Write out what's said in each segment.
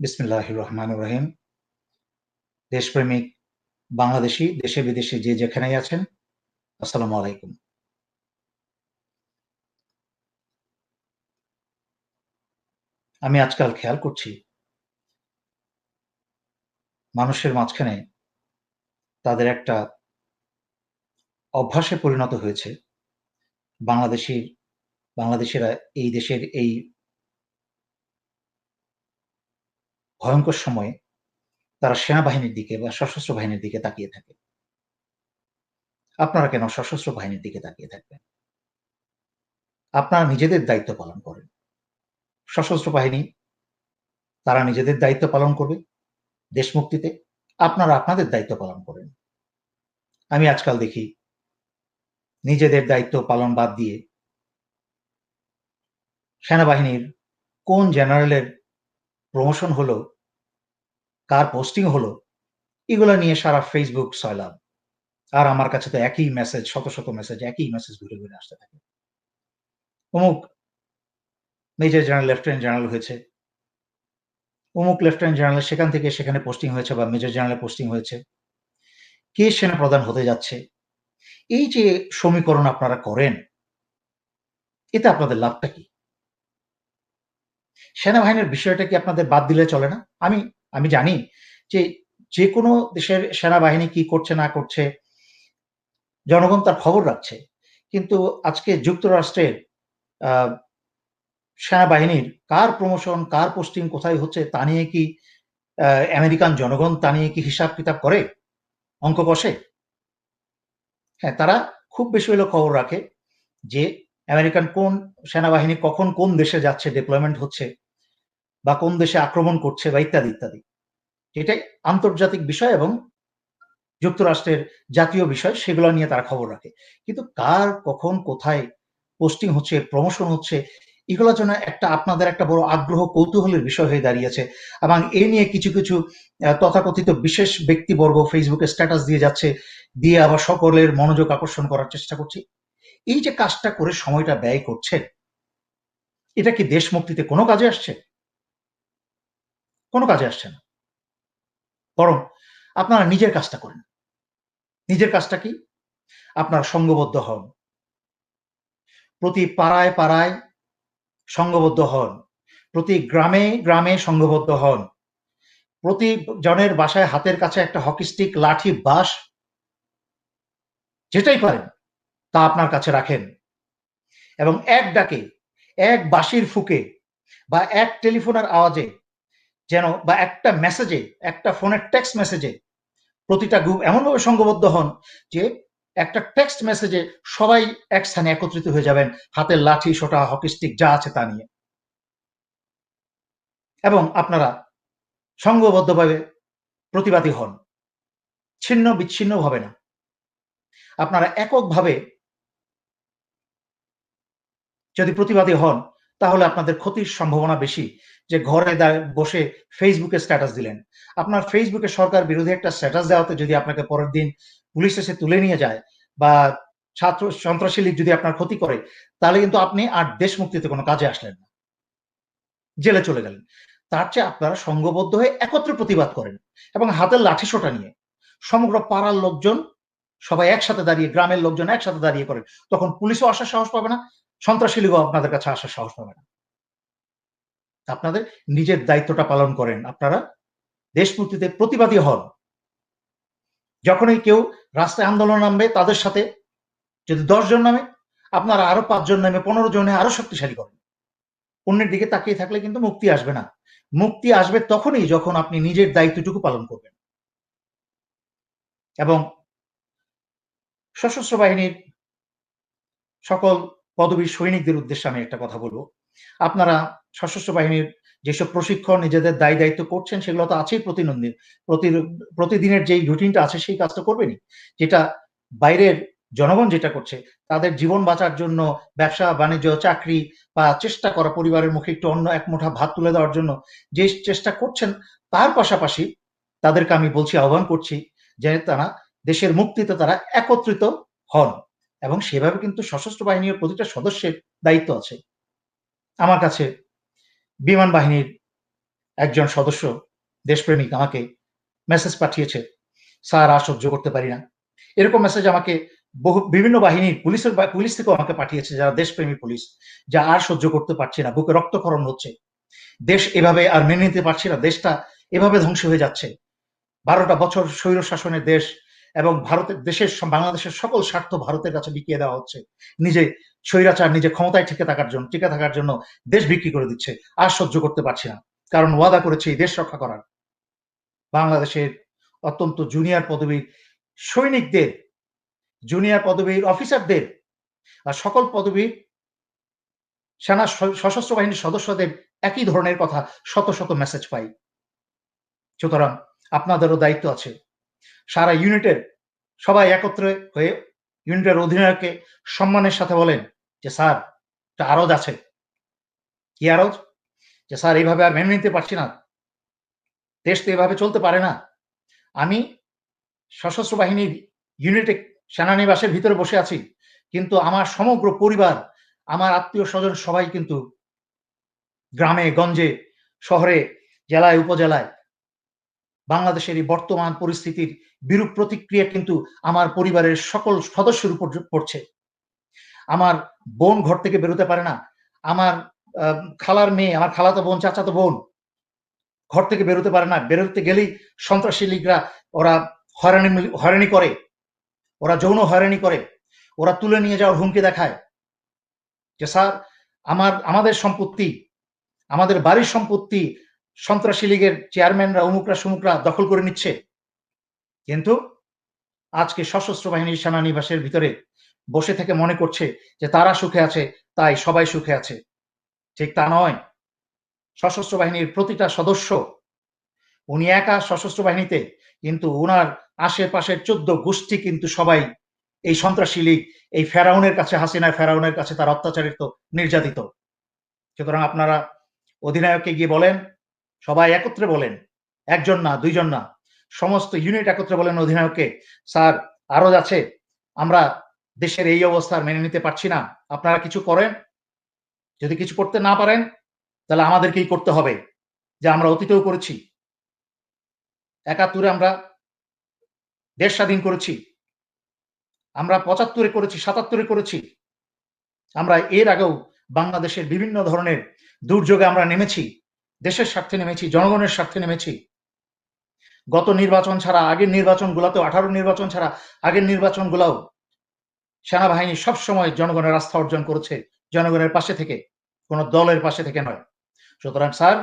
বিসমিল্লাহির রহমানির রহিম। দেশপ্রেমিক বাংলাদেশী দেশে বিদেশে যে যেখানেই আছেন, আসসালামু আলাইকুম। আমি আজকাল খেয়াল করছি মানুষের মাঝখানে তাদের একটা অভ্যাসে পরিণত হয়েছে। বাংলাদেশীর বাংলাদেশিরা এই দেশের এই ভয়ঙ্কর সময়ে তারা সেনাবাহিনীর দিকে বা সশস্ত্র বাহিনীর দিকে তাকিয়ে থাকে। আপনারা কেন সশস্ত্র বাহিনীর দিকে তাকিয়ে থাকবেন? আপনারা নিজেদের দায়িত্ব পালন করেন। সশস্ত্র বাহিনী তারা নিজেদের দায়িত্ব পালন করবে দেশ মুক্তিতে। আপনারা আপনাদের দায়িত্ব পালন করেন। আমি আজকাল দেখি নিজেদের দায়িত্ব পালন বাদ দিয়ে সেনাবাহিনীর কোন জেনারেলের প্রমোশন হলো, কার পোস্টিং হলো, এগুলো নিয়ে সারা ফেসবুক সয়লাব। আর আমার কাছে তো একই মেসেজ, শত শত মেসেজ, একই মেসেজ ঘুরে ঘুরে আসতে থাকে। অমুক মেজর জেনারেল লেফটেন্যান্ট জেনারেল হয়েছে, অমুক লেফটেন্যান্ট জেনারেল সেখান থেকে সেখানে পোস্টিং হয়েছে বা মেজর জেনারেল পোস্টিং হয়েছে, কে সেনাপ্রধান হতে যাচ্ছে। এই যে সমীকরণ আপনারা করেন, এতে আপনাদের লাভটা কি? সেনাবাহিনীর বিষয়টা কি আপনাদের বাদ দিলে চলে না? আমি আমি জানি যে যেকোনো দেশের সেনাবাহিনী কি করছে না করছে জনগণ তার খবর রাখছে। কিন্তু আজকে যুক্তরাষ্ট্রের আ সেনাবাহিনীর কার প্রমোশন, কার পোস্টিং কোথায় হচ্ছে তা নিয়ে কি আ আমেরিকান জনগণ তা নিয়ে কি হিসাব-কিতাব করে? অঙ্ক কষে? হ্যাঁ, তারা খুব বেশি হলেও খবর রাখে যে আমেরিকান কোন সেনাবাহিনী কখন কোন দেশে যাচ্ছে, ডিপ্লয়মেন্ট হচ্ছে বা কোন দেশে আক্রমণ করছে বা ইত্যাদি, ইত্যাদি। এটাই আন্তর্জাতিক বিষয় এবং যুক্তরাষ্ট্রের জাতীয় বিষয়, সেগুলো নিয়ে তারা খবর রাখে। কিন্তু কার কখন কোথায় পোস্টিং হচ্ছে, প্রমোশন হচ্ছে, এগুলোর জন্য আপনাদের একটা বড় আগ্রহ কৌতূহলের বিষয় হয়ে দাঁড়িয়েছে। এবং এ নিয়ে কিছু কিছু তথাকথিত বিশেষ ব্যক্তিবর্গ ফেসবুকে স্ট্যাটাস দিয়ে যাচ্ছে, দিয়ে আবার সকলের মনোযোগ আকর্ষণ করার চেষ্টা করছে। এই যে কাজটা করে সময়টা ব্যয় করছেন, এটা কি দেশ মুক্তিতে কোনো কাজে আসছে? কোনো কাজে আসছে না। বরং আপনারা নিজের কাজটা করেন। নিজের কাজটা কি? আপনারা সংঘবদ্ধ হন। প্রতি পাড়ায় পাড়ায় সংঘবদ্ধ হন। প্রতি গ্রামে গ্রামে সংঘবদ্ধ হন। প্রতি জনের বাসায় হাতের কাছে একটা হকি স্টিক, লাঠি, বাঁশ, যেটাই পারেন তা আপনার কাছে রাখেন এবং এক ডাকে, এক বাঁশির ফুঁকে বা এক টেলিফোনের আওয়াজে যেন বা একটা মেসেজে, একটা ফোনের টেক্সট মেসেজে প্রতিটা গ্রুপ এমনভাবে সংঘবদ্ধ হন যে একটা টেক্সট মেসেজে সবাই এক স্থানে একত্রিত হয়ে যাবেন, হাতের লাঠি, সোঁটা, হকি স্টিক যা আছে তা নিয়ে। এবং আপনারা সংঘবদ্ধভাবে প্রতিবাদী হন। ছিন্ন বিচ্ছিন্ন ভাবে না। আপনারা এককভাবে যদি প্রতিবাদী হন, তাহলে আপনাদের ক্ষতির সম্ভাবনা বেশি। যে ঘরে বসে ফেসবুকে স্ট্যাটাস দিলেন। আপনার ফেসবুকে সরকার বিরোধী একটা স্ট্যাটাস দেওয়াতে যদি আপনাকে পরের দিন পুলিশ এসে তুলে নিয়ে যায় বা ছাত্র সন্ত্রাসী লীগ যদি আপনার ক্ষতি করে, তাহলে কিন্তু আপনি আর দেশ মুক্তিতে কোনো কাজে আসলেন না। জেলে চলে গেলেন। তার চেয়ে আপনারা সংঘবদ্ধ হয়ে একত্রে প্রতিবাদ করেন এবং হাতের লাঠিসোঁটা নিয়ে সমগ্র পাড়ার লোকজন সবাই একসাথে দাঁড়িয়ে, গ্রামের লোকজন একসাথে দাঁড়িয়ে করেন। তখন পুলিশও আসার সাহস পাবে না, সন্ত্রাসী লীগও আপনাদের কাছে আসার সাহস পাবে না। আপনাদের নিজের দায়িত্বটা পালন করেন। আপনারা দেশ মুক্তিতে প্রতিবাদী হন। যখনই কেউ রাস্তায় আন্দোলনে নামবে তাদের সাথে যদি ১০ জন নামে, আপনারা আরো ৫ জন নামে ১৫ জনে আরো শক্তিশালী করেন। অন্যের দিকে তাকিয়ে থাকলে কিন্তু মুক্তি আসবে না। মুক্তি আসবে তখনই যখন আপনি নিজের দায়িত্বটুকু পালন করবেন। এবং সশস্ত্র বাহিনীর সকল পদবীর সৈনিকদের উদ্দেশ্যে আমি একটা কথা বলব। আপনারা সশস্ত্র বাহিনীর যেসব প্রশিক্ষণ নিজেদের দায়-দায়িত্ব করছেন সেগুলো তো আছেই প্রতিনন্দিন। প্রতি প্রতিদিনের যেই রুটিনটা আছে সেই কাজ তো করবেনই। যেটা বাইরের জনগণ যেটা করছে, তাদের জীবন বাঁচার জন্য ব্যবসা-বাণিজ্য, চাকরি বা চেষ্টা করা পরিবারের মুখে একটু অন্ন এক মুঠা ভাত তুলে দেওয়ার জন্য যে চেষ্টা করছেন, তার পাশাপাশি তাদেরকে আমি বলছি, আহ্বান করছি যে তারা দেশের মুক্তিতে তারা একত্রিত হন। এবং সেভাবে কিন্তু সশস্ত্র বাহিনীর প্রতিটা সদস্যের দায়িত্ব আছে। আমার কাছে বিমান বাহিনীর একজন সদস্য দেশপ্রেমিক আমাকে মেসেজ পাঠিয়েছে, স্যার আর সহ্য করতে পারি না। এরকম মেসেজ আমাকে বিভিন্ন বাহিনীর পুলিশ থেকেও আমাকে পাঠিয়েছে, যারা দেশপ্রেমী পুলিশ, যা আর সহ্য করতে পারছি না, বুকে রক্তক্ষরণ হচ্ছে, দেশ এভাবে আর মেনে নিতে পারছি না, দেশটা এভাবে ধ্বংস হয়ে যাচ্ছে। 12টা বছর স্বৈর শাসনের দেশ, এবং বাংলাদেশের সকল স্বার্থ ভারতের কাছে বিকিয়ে দেওয়া হচ্ছে। নিজে স্বৈরাচার নিজে ক্ষমতায় টিকে থাকার জন্য দেশ বিক্রি করে দিচ্ছে। আর সহ্য করতে পারছি না, কারণ ওয়াদা করেছে এই দেশ রক্ষা করার। বাংলাদেশের অত্যন্ত জুনিয়র পদবীর সৈনিকদের, জুনিয়র পদবীর অফিসারদের আর সকল পদবীর সশস্ত্র বাহিনীর সদস্যদের একই ধরনের কথা শত শত মেসেজ পাই। সুতরাং আপনাদেরও দায়িত্ব আছে, সারা ইউনিটের সবাই একত্রে হয়ে ইউনিটের অধিনায়ককে সম্মানের সাথে বলেন যে স্যার, একটা আরজ আছে। কি আরজ? যে স্যার, এইভাবে আর মেনে নিতে পারছি না, দেশ তো এভাবে চলতে পারে না। আমি সশস্ত্র বাহিনীর ইউনিটে সেনানিবাসের ভিতরে বসে আছি, কিন্তু আমার সমগ্র পরিবার, আমার আত্মীয় স্বজন সবাই কিন্তু গ্রামে গঞ্জে, শহরে, জেলায়, উপজেলায় বাংলাদেশের এই বর্তমান পরিস্থিতির বিরূপ প্রতিক্রিয়া কিন্তু আমার পরিবারের সকল সদস্যের উপর পড়ছে। আমার বোন ঘর থেকে বেরোতে পারে না, আমার খালার মেয়ে, আমার খালাতো বোন, চাচাতো বোন ঘর থেকে বেরোতে পারে না, বেরোতে গেলেই সন্ত্রাসী লীগরা ওরা হয়রানি করে, ওরা যৌন হয়রানি করে, ওরা তুলে নিয়ে যাওয়ার হুমকি দেখায় যে স্যার, আমাদের সম্পত্তি, আমাদের বাড়ির সম্পত্তি সন্ত্রাসী লীগের চেয়ারম্যানরা, অমুকরা সমুকরা দখল করে নিচ্ছে। কিন্তু আজকে সশস্ত্র বাহিনীর সেনানিবাসের ভিতরে বসে থেকে মনে করছে যে তারা সুখে আছে, তাই সবাই সুখে আছে। ঠিক তা নয়। সশস্ত্র বাহিনীর প্রতিটা সদস্য, উনি একা সশস্ত্র বাহিনীতে, কিন্তু উনার আশেপাশের 14 গোষ্ঠী কিন্তু সবাই এই সন্ত্রাসী লীগ, এই ফেরাউনের কাছে, হাসিনা ফেরাউনের কাছে তার অত্যাচারিত, নির্যাতিত। সুতরাং আপনারা অধিনায়ককে গিয়ে বলেন, সবাই একত্রে বলেন, একজন না, দুইজন না, সমস্ত ইউনিট একত্রে বলেন অধিনায়ককে, স্যার, আরো আছে, আমরা দেশের এই অবস্থা মেনে নিতে পারছি না, আপনারা কিছু করেন। যদি কিছু করতে না পারেন, তাহলে আমাদেরকেই করতে হবে, যে আমরা অতীতেও করেছি। 71-এ আমরা দেশ স্বাধীন করেছি, আমরা 75-এ করেছি, 77-এ করেছি, আমরা এর আগেও বাংলাদেশের বিভিন্ন ধরনের দুর্যোগে আমরা নেমেছি, দেশের স্বার্থে নেমেছি, জনগণের স্বার্থে নেমেছি। গত নির্বাচন ছাড়া আগের নির্বাচনগুলোতেও, 18 নির্বাচন ছাড়া আগের নির্বাচনগুলোও সেনাবাহিনী সবসময় জনগণের আস্থা অর্জন করেছে, জনগণের পাশে থেকে, কোনো দলের পাশে থেকে নয়। সুতরাং স্যার,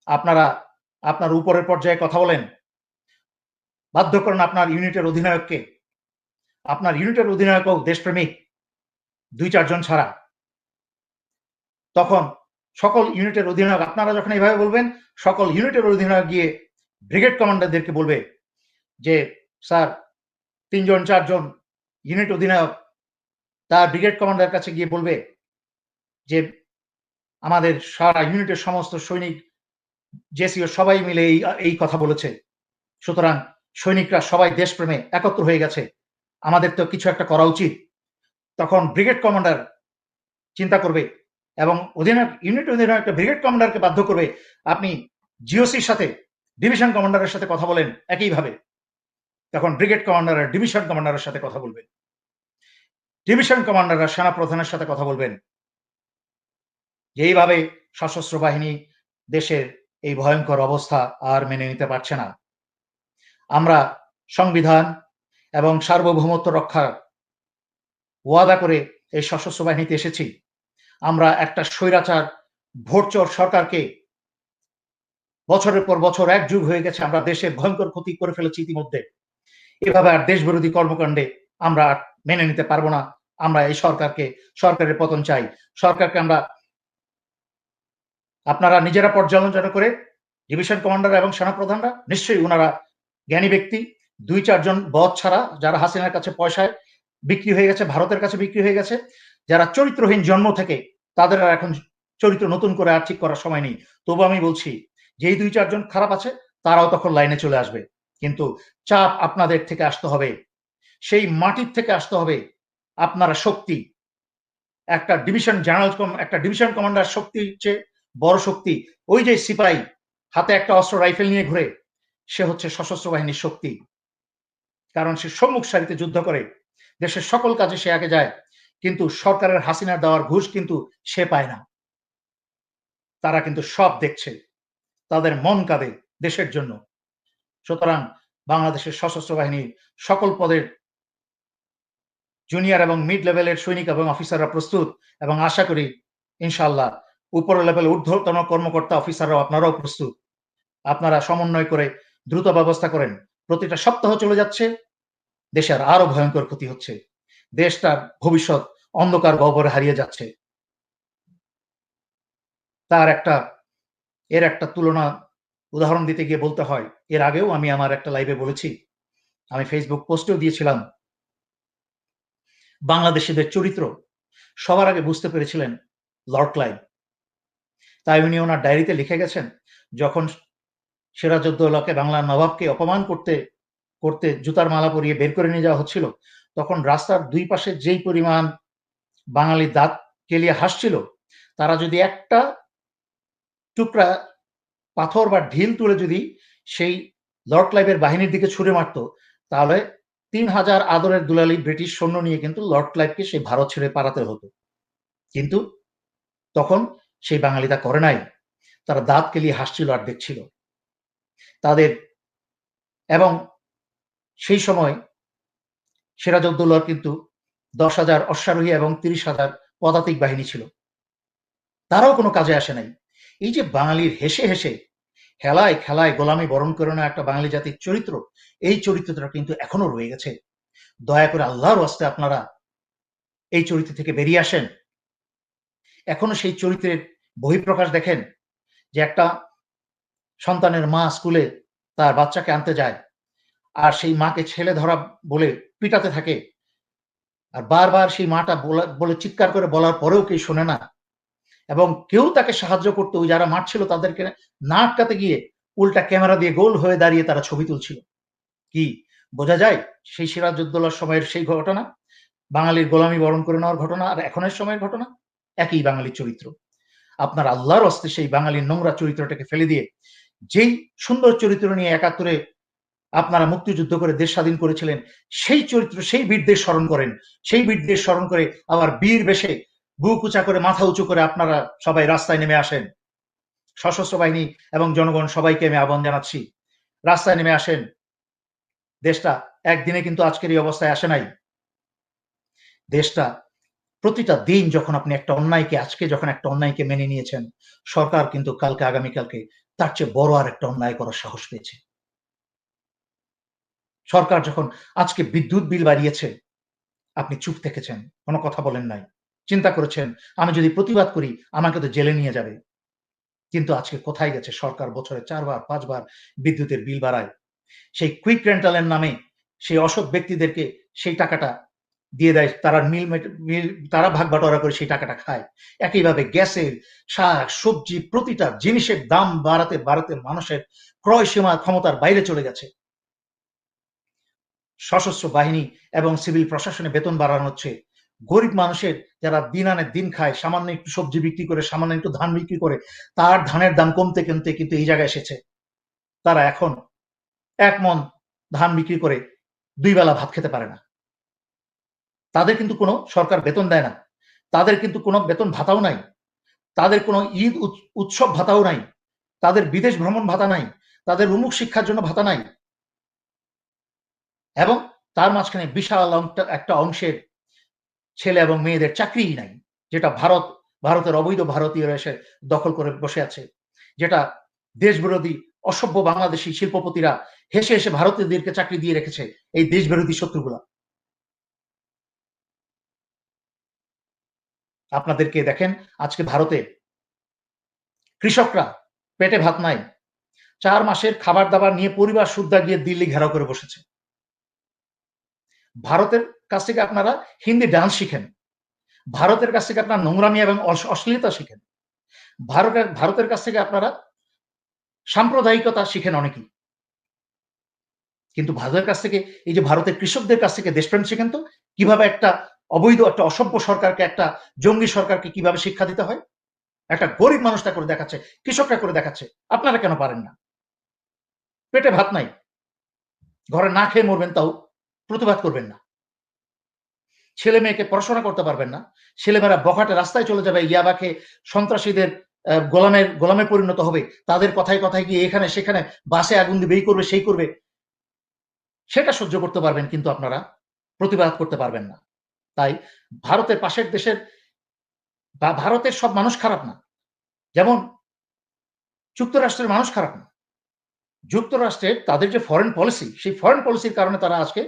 আপনারা আপনার উপরের পর্যায়ে কথা বলেন, বাধ্য করেন আপনার ইউনিটের অধিনায়ককে। আপনার ইউনিটের অধিনায়কও দেশপ্রেমিক 2-4 জন ছাড়া। তখন সকল ইউনিটের অধিনায়ক, আপনারা যখন এইভাবে বলবেন, সকল ইউনিটের অধিনায়ক গিয়ে ব্রিগেড কমান্ডারদেরকে বলবে যে স্যার, 3 জন 4 জন ইউনিট অধিনায়ক তার ব্রিগেড কমান্ডার কাছে গিয়ে বলবে যে আমাদের সারা ইউনিটের সমস্ত সৈনিক, জেসিও সবাই মিলে এই কথা বলেছে। সুতরাং সৈনিকরা সবাই দেশপ্রেমে একত্র হয়ে গেছে, আমাদের তো কিছু একটা করা উচিত। তখন ব্রিগেড কমান্ডার চিন্তা করবে, এবং ইউনিট অধিনায়ক ব্রিগেড কমান্ডারকে বাধ্য করবে, আপনি জিওসির সাথে, ডিভিশন কমান্ডারের সাথে কথা বলেন একইভাবে। তখন ব্রিগেড কমান্ডার ডিভিশন কমান্ডারের সাথে কথা বলবেন, ডিভিশন কমান্ডাররা সেনা প্রধানের সাথে কথা বলবেন। এইভাবে সশস্ত্র বাহিনী দেশের এই ভয়ঙ্কর অবস্থা আর মেনে নিতে পারছে না। আমরা সংবিধান এবং সার্বভৌমত্ব রক্ষার ওয়াদা করে এই সশস্ত্র বাহিনীতে এসেছি। আমরা একটা স্বৈরাচার ভোটচোর সরকারকে, বছরের পর বছর, 1 যুগ হয়ে গেছে, আমরা দেশের ভয়ঙ্কর ক্ষতি করে ফেলেছি ইতিমধ্যে। এভাবে আর দেশ বিরোধী কর্মকাণ্ডে আমরা মেনে নিতে পারবো না। আমরা এই সরকারের পতন চাই। সরকারকে আমরা, আপনারা নিজেরা পর্যালোচনা করে, ডিভিশন কমান্ডার এবং সেনাপ্রধানরা নিশ্চয়ই উনারা জ্ঞানী ব্যক্তি, 2-4 জন বদ ছাড়া, যারা হাসিনার কাছে পয়সায় বিক্রি হয়ে গেছে, ভারতের কাছে বিক্রি হয়ে গেছে, যারা চরিত্রহীন জন্ম থেকে, তাদের আর এখন চরিত্র নতুন করে আর ঠিক করার সময় নেই। তবু আমি বলছি, যেই 2-4 জন খারাপ আছে, তারাও তখন লাইনে চলে আসবে। কিন্তু চাপ আপনাদের থেকে আসতে হবে, সেই মাটির থেকে আসতে হবে। আপনারা শক্তি, একটা ডিভিশন কমান্ডার শক্তির চেয়ে বড় শক্তি ওই যে সিপাহী, হাতে একটা অস্ত্র রাইফেল নিয়ে ঘুরে, সে হচ্ছে সশস্ত্র বাহিনীর শক্তি। কারণ সে সম্মুখ সারিতে যুদ্ধ করে, দেশের সকল কাজে সে আগে যায়, কিন্তু সরকারের হাসিনার দেওয়ার ঘুষ কিন্তু সে পায় না। তারা কিন্তু সব দেখছে, তাদের মন কাঁদে দেশের জন্য। সুতরাং বাংলাদেশের সশস্ত্র বাহিনীর সকল পদের জুনিয়র এবং মিড লেভেলের সৈনিক এবং অফিসাররা প্রস্তুত, এবং আশা করি ইনশাআল্লাহ উপর লেভেল ঊর্ধ্বতন কর্মকর্তা অফিসাররাও আপনারাও প্রস্তুত। আপনারা সমন্বয় করে দ্রুত ব্যবস্থা করেন। প্রতিটা সপ্তাহ চলে যাচ্ছে, দেশের আরো ভয়ঙ্কর ক্ষতি হচ্ছে, দেশটার ভবিষ্যৎ অন্ধকার গহ্বরে হারিয়ে যাচ্ছে। তার এর একটা তুলনা উদাহরণ দিতে গিয়ে বলতে হয়, এর আগেও আমি আমার একটা লাইভে বলেছি, আমি ফেসবুক পোস্টেও দিয়েছিলাম, বাংলাদেশিদের চরিত্র সবার আগে বুঝতে পেরেছিলেন লর্ড ক্লাইভ। তাই উনি ওনার ডায়েরিতে লিখে গেছেন, যখন সিরাজউদ্দৌলাকে বাংলার নবাবকে অপমান করতে করতে জুতার মালা পরিয়ে বের করে নিয়ে যাওয়া হচ্ছিল, তখন রাস্তার দুই পাশে যেই পরিমাণ বাঙালি দাঁত কেলিয়ে হাসছিল, তারা যদি একটা টুকরা পাথর বা ঢিল তুলে যদি সেই লর্ড ক্লাইভের বাহিনীর দিকে ছুড়ে মারত, তাহলে ৩,০০০ আদরের দুলালি ব্রিটিশ সৈন্য নিয়ে কিন্তু লর্ড ক্লাইভকে সেই ভারত ছেড়ে পালাতে হতো। কিন্তু তখন সেই বাঙালি তা করে নাই, তারা দাঁত কেলিয়ে হাসছিল আর দেখছিল তাদের। এবং সেই সময় সিরাজউদ্দৌলার কিন্তু ১০,০০০ অশ্বারোহী এবং ৩০,০০০ পদাতিক বাহিনী ছিল, তারাও কোনো কাজে আসে নাই। এই যে বাঙালির হেসে হেসে খেলায় খেলায় গোলামি বরণ করে না একটা বাঙালি জাতির চরিত্র, এই চরিত্রটা কিন্তু এখনো রয়ে গেছে। দয়া করে আল্লাহর ওয়াস্তে আপনারা এই চরিত্র থেকে বেরিয়ে আসেন। এখনো সেই চরিত্রের বহিঃপ্রকাশ দেখেন, যে একটা সন্তানের মা স্কুলে তার বাচ্চাকে আনতে যায়, আর সেই মাকে ছেলে ধরা বলে পিটাতে থাকে, আর বারবার সেই মাটা বলে চিৎকার করে বলার পরেও কেউ শোনে না, এবং কেউ তাকে সাহায্য করতো, ওই যারা মারছিল তাদেরকে না আটকাতে গিয়ে উল্টা ক্যামেরা দিয়ে গোল হয়ে দাঁড়িয়ে তারা ছবি তুলছিল। কি বোঝা যায় সেই সিরাজউদ্দৌলার সময়ের সেই ঘটনা, বাঙালির গোলামি বরণ করে নেওয়ার ঘটনা, আর এখনের সময়ের ঘটনা একই বাঙালির চরিত্র। আপনার আল্লাহর হস্তে সেই বাঙালির নোংরা চরিত্রটাকে ফেলে দিয়ে যেই সুন্দর চরিত্র নিয়ে ৭১ আপনারা মুক্তিযুদ্ধ করে দেশ স্বাধীন করেছিলেন, সেই চরিত্র, সেই বীরদের স্মরণ করেন, সেই বীরদের স্মরণ করে আবার বীর বেশে বুক উঁচা করে মাথা উঁচু করে আপনারা সবাই রাস্তায় নেমে আসেন। সশস্ত্র বাহিনী এবং জনগণ সবাইকে আমি আহ্বান জানাচ্ছি, রাস্তায় নেমে আসেন। দেশটা একদিনে কিন্তু আজকের এই অবস্থায় আসে নাই। দেশটা প্রতিটা দিন যখন আপনি একটা অন্যায়কে, আজকে যখন একটা অন্যায়কে মেনে নিয়েছেন, সরকার কিন্তু কালকে আগামীকালকে তার চেয়ে বড় আর একটা অন্যায় করার সাহস পেয়েছে। সরকার যখন আজকে বিদ্যুৎ বিল বাড়িয়েছে, আপনি চুপ থেকেছেন, কোনো কথা বলেন নাই, চিন্তা করেছেন আমি যদি প্রতিবাদ করি আমাকে তো জেলে নিয়ে যাবে। কিন্তু আজকে কোথায় গেছে সরকার? বছরে ৪ বার ৫ বার বিদ্যুতের বিল বাড়ায়, সেই কুইক রেন্টালের নামে সেই অসৎ ব্যক্তিদেরকে সেই টাকাটা দিয়ে দেয়, তারা মিল তারা ভাগ বাটোয়ারা করে সেই টাকাটা খায়। একইভাবে গ্যাসের, শাক সবজি প্রতিটা জিনিসের দাম বাড়াতে বাড়াতে মানুষের ক্রয় সীমা ক্ষমতার বাইরে চলে গেছে। সশস্ত্র বাহিনী এবং সিভিল প্রশাসনে বেতন বাড়ানো হচ্ছে, গরিব মানুষের যারা দিন আনে দিন খায়, সামান্য একটু সবজি বিক্রি করে, সামান্য একটু ধান বিক্রি করে, তার ধানের দাম কমতে কমতে কিন্তু এই জায়গায় এসেছে। তারা এখন ১ মণ ধান বিক্রি করে ২ বেলা ভাত খেতে পারে না। তাদের কিন্তু কোনো সরকার বেতন দেয় না, তাদের কিন্তু কোনো বেতন ভাতাও নাই, তাদের কোনো ঈদ উৎসব ভাতাও নাই, তাদের বিদেশ ভ্রমণ ভাতা নাই, তাদের উন্মুখ শিক্ষার জন্য ভাতা নাই, এবং তার মাঝখানে বিশাল একটা অংশের ছেলে এবং মেয়েদের চাকরিই নাই, যেটা ভারতের অবৈধ ভারতীয়রা এসে দখল করে বসে আছে, যেটা দেশবিরোধী অসভ্য বাংলাদেশী শিল্পপতিরা হেসে হেসে ভারতীয়দেরকে চাকরি দিয়ে রেখেছে, এই দেশবিরোধী শত্রুগুলা। আপনাদেরকে দেখেন, আজকে ভারতে কৃষকরা পেটে ভাত নাই, ৪ মাসের খাবার দাবার নিয়ে পরিবার সুদ্ধা গিয়ে দিল্লি ঘেরাও করে বসেছে। ভারতের কাছ থেকে আপনারা হিন্দি ডান্স শিখেন, ভারতের কাছ থেকে আপনারা নোংরামি এবং অশ্লীলতা শিখেন, ভারতের কাছ থেকে আপনারা সাম্প্রদায়িকতা শিখেন অনেকেই, কিন্তু ভারতের কাছ থেকে, এই যে ভারতের কৃষকদের কাছ থেকে দেশপ্রেম শিখেন তো, কিভাবে একটা অবৈধ, একটা অসভ্য সরকারকে, একটা জঙ্গি সরকারকে কিভাবে শিক্ষা দিতে হয়। একটা গরিব মানুষটা করে দেখাচ্ছে, কৃষকটা করে দেখাচ্ছে। আপনারা কেন পারেন না? পেটে ভাত নাই, ঘরে না খেয়ে মরবেন, তাও প্রতিবাদ করবেন না। ছেলে মেয়েকে পড়াশোনা করতে পারবেন না, ছেলেমেয়েরা বখাটে রাস্তায় চলে যাবে, ইয়াবা খেয়ে সন্ত্রাসীদের গোলামে পরিণত হবে, তাদের কথায় কথায় গিয়ে এখানে সেখানে বাসে আগুন দিবে, এই করবে সেই করবে, সেটা সহ্য করতে পারবেন, কিন্তু আপনারা প্রতিবাদ করতে পারবেন না। তাই ভারতের পাশের দেশের বা ভারতের সব মানুষ খারাপ না, যেমন যুক্তরাষ্ট্রের মানুষ খারাপ না। যুক্তরাষ্ট্রের তাদের যে ফরেন পলিসি, সেই ফরেন পলিসির কারণে তারা আজকে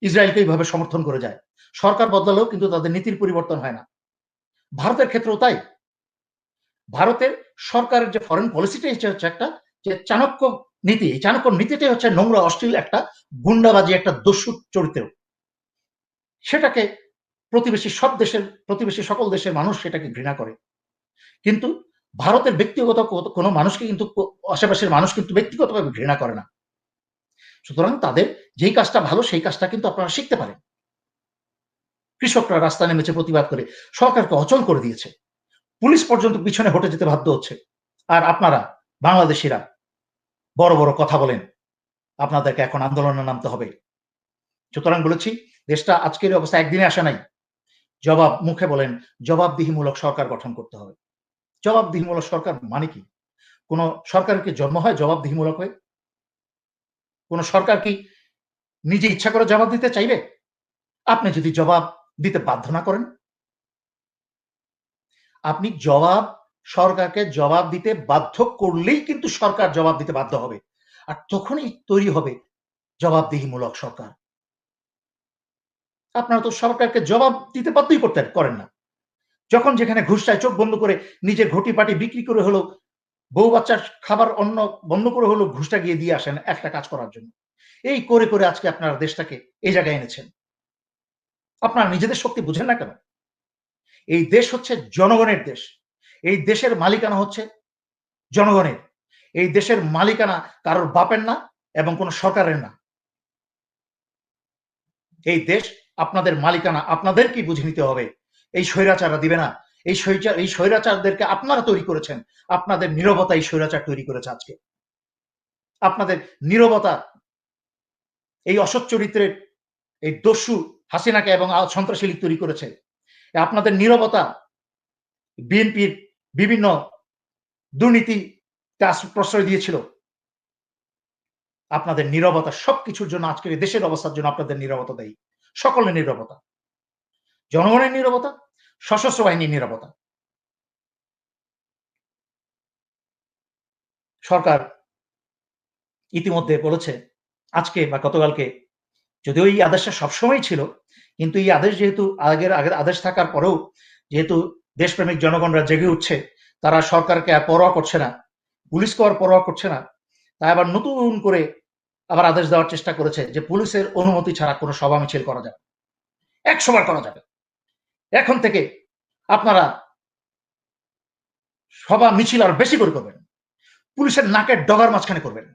ইসরায়েলকে এইভাবে সমর্থন করে যায়। সরকার বদলালেও কিন্তু তাদের নীতির পরিবর্তন হয় না। ভারতের ক্ষেত্রেও তাই। ভারতের সরকারের যে ফরেন পলিসিটাই হচ্ছে একটা যে চাণক্য নীতি। এই চাণক্য নীতিটাই হচ্ছে নোংরা, অশ্লীল একটা গুন্ডাবাজি, একটা দস্যু চরিত্র। সেটাকে প্রতিবেশী সকল দেশের মানুষ সেটাকে ঘৃণা করে। কিন্তু ভারতের ব্যক্তিগত কোনো মানুষকে কিন্তু আশেপাশের মানুষ কিন্তু ব্যক্তিগতভাবে ঘৃণা করে না। সুতরাং তাদের যেই কাজটা ভালো সেই কাজটা কিন্তু আপনারা শিখতে পারেন। কৃষকরা রাস্তায় নেমেছে প্রতিবাদ করে, সরকারকে অচল করে দিয়েছে, পুলিশ পর্যন্ত পিছনে হটে যেতে বাধ্য হচ্ছে। আর আপনারা বাংলাদেশিরা বড় বড় কথা বলেন, আপনাদেরকে এখন আন্দোলনে নামতে হবে। সুতরাং বলেছি, দেশটা আজকের অবস্থা একদিনে আসে নাই। মুখে বলেন জবাবদিহিমূলক সরকার গঠন করতে হবে। জবাবদিহিমূলক সরকার মানে কি? কোন সরকারের কি জন্ম হয় জবাবদিহিমূলক হয়ে? কোন সরকার কি নিজে ইচ্ছা করে জবাব দিতে চাইবে? আপনি যদি জবাব দিতে বাধ্য না করেন, আপনি সরকারকে জবাব দিতে বাধ্য করলেই কিন্তু সরকার জবাব দিতে বাধ্য হবে। আর তখনই তৈরি হবে জবাবদিহিমূলক সরকার। আপনারা তো সরকারকে জবাব দিতে বাধ্যই করেন না। যখন যেখানে ঘুষ চায়, চোখ বন্ধ করে নিজের ঘটি পাটি বিক্রি করে হলেও, বউ বাচ্চার খাবার অন্ন বন্ধ করে হলেও ঘুষটা গিয়ে দিয়ে আসেন একটা কাজ করার জন্য। এই করে করে আজকে আপনারা দেশটাকে এই জায়গায় এনেছেন। আপনারা নিজেদের শক্তি বুঝেন না কেন? এই দেশ হচ্ছে জনগণের দেশ। এই দেশের মালিকানা হচ্ছে জনগণের। এই দেশের মালিকানা কারোর বাপের না এবং কোন সরকারের না। এই দেশ আপনাদের মালিকানা, আপনাদেরকেই বুঝে নিতে হবে। এই স্বৈরাচাররা দিবে না। এই স্বৈরাচারদেরকে আপনারা তৈরি করেছেন। আপনাদের নীরবতা এই স্বৈরাচার তৈরি করেছে আজকে। আপনাদের নীরবতা এই অসৎ চরিত্রের এই দস্যু হাসিনাকে এবং সন্ত্রাসী লীগ তৈরি করেছে। আপনাদের নীরবতা বিএনপির বিভিন্ন দুর্নীতিতে প্রশ্রয় দিয়েছিল। আপনাদের নীরবতা সবকিছুর জন্য, আজকের এই দেশের অবস্থার জন্য আপনাদের নীরবতা দায়ী। সকলের নীরবতা, জনগণের নীরবতা, সশস্ত্র বাহিনীর নীরবতা। সরকার ইতিমধ্যে বলেছে আজকে বা গতকালকে, যদিও এই আদেশটা সবসময় ছিল, কিন্তু এই আদেশ যেহেতু আগের আদেশ থাকার পরেও যেহেতু দেশপ্রেমিক জনগণরা জেগে উঠছে, তারা সরকারকে আর পরোয়া করছে না, পুলিশকে আর পরোয়া করছে না, তাই আবার নতুন করে আবার আদেশ দেওয়ার চেষ্টা করেছে যে পুলিশের অনুমতি ছাড়া কোনো সভা মিছিল করা যাবে, ১০০ বার করা যাবে। এখন থেকে আপনারা সভা মিছিল আর বেশি করে করবেন, পুলিশের নাকের ডগার মাঝখানে করবেন,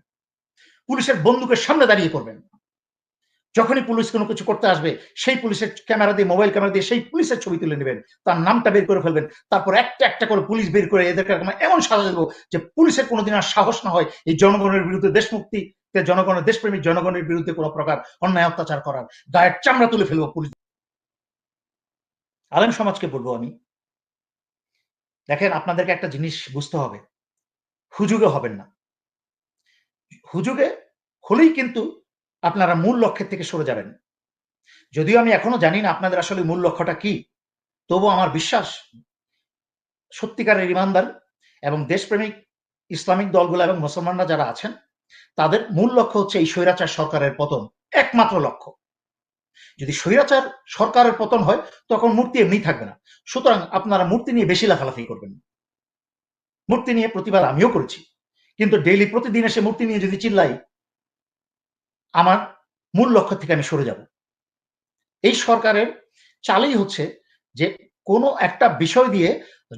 পুলিশের বন্দুকের সামনে দাঁড়িয়ে করবেন। যখনই পুলিশ কোনো কিছু করতে আসবে, সেই পুলিশের ক্যামেরা দিয়ে, মোবাইল ক্যামেরা দিয়ে সেই পুলিশের ছবি তুলে নেবেন, তার নামটা বের করে ফেলবেন, তারপর একটা একটা করে পুলিশ বের করে এদেরকে এমন সাজা দেবো যে পুলিশের কোনোদিন আর সাহস না হয় এই জনগণের বিরুদ্ধে, জনগণের, দেশপ্রেমিক জনগণের বিরুদ্ধে কোনো প্রকার অন্যায় অত্যাচার করার। গায়ের চামড়া তুলে ফেলবো পুলিশ। আলেম সমাজকে বলবো আমি, দেখেন আপনাদেরকে একটা জিনিস বুঝতে হবে, হুজুগে হবেন না। হুজুগে হলেই কিন্তু আপনারা মূল লক্ষ্যের থেকে সরে যাবেন। যদিও আমি এখনো জানি না আপনাদের আসলে মূল লক্ষ্যটা কি, তবু আমার বিশ্বাস সত্যিকারের ইমানদার এবং দেশপ্রেমিক ইসলামিক দলগুলো এবং মুসলমানরা যারা আছেন, তাদের মূল লক্ষ্য হচ্ছে এই স্বৈরাচার সরকারের পতন, একমাত্র লক্ষ্য। যদি স্বৈরাচার সরকারের পতন হয়, তখন মূর্তি এমনি থাকবে না। সুতরাং আপনারা মূর্তি নিয়ে বেশি লাফালাফি করবেন। মূর্তি নিয়ে প্রতিবাদ আমিও করেছি, কিন্তু ডেইলি প্রতিদিন এসে মূর্তি নিয়ে যদি চিল্লাই, আমার মূল লক্ষ্য থেকে আমি সরে যাব। এই সরকারের চালই হচ্ছে যে কোনো একটা বিষয় দিয়ে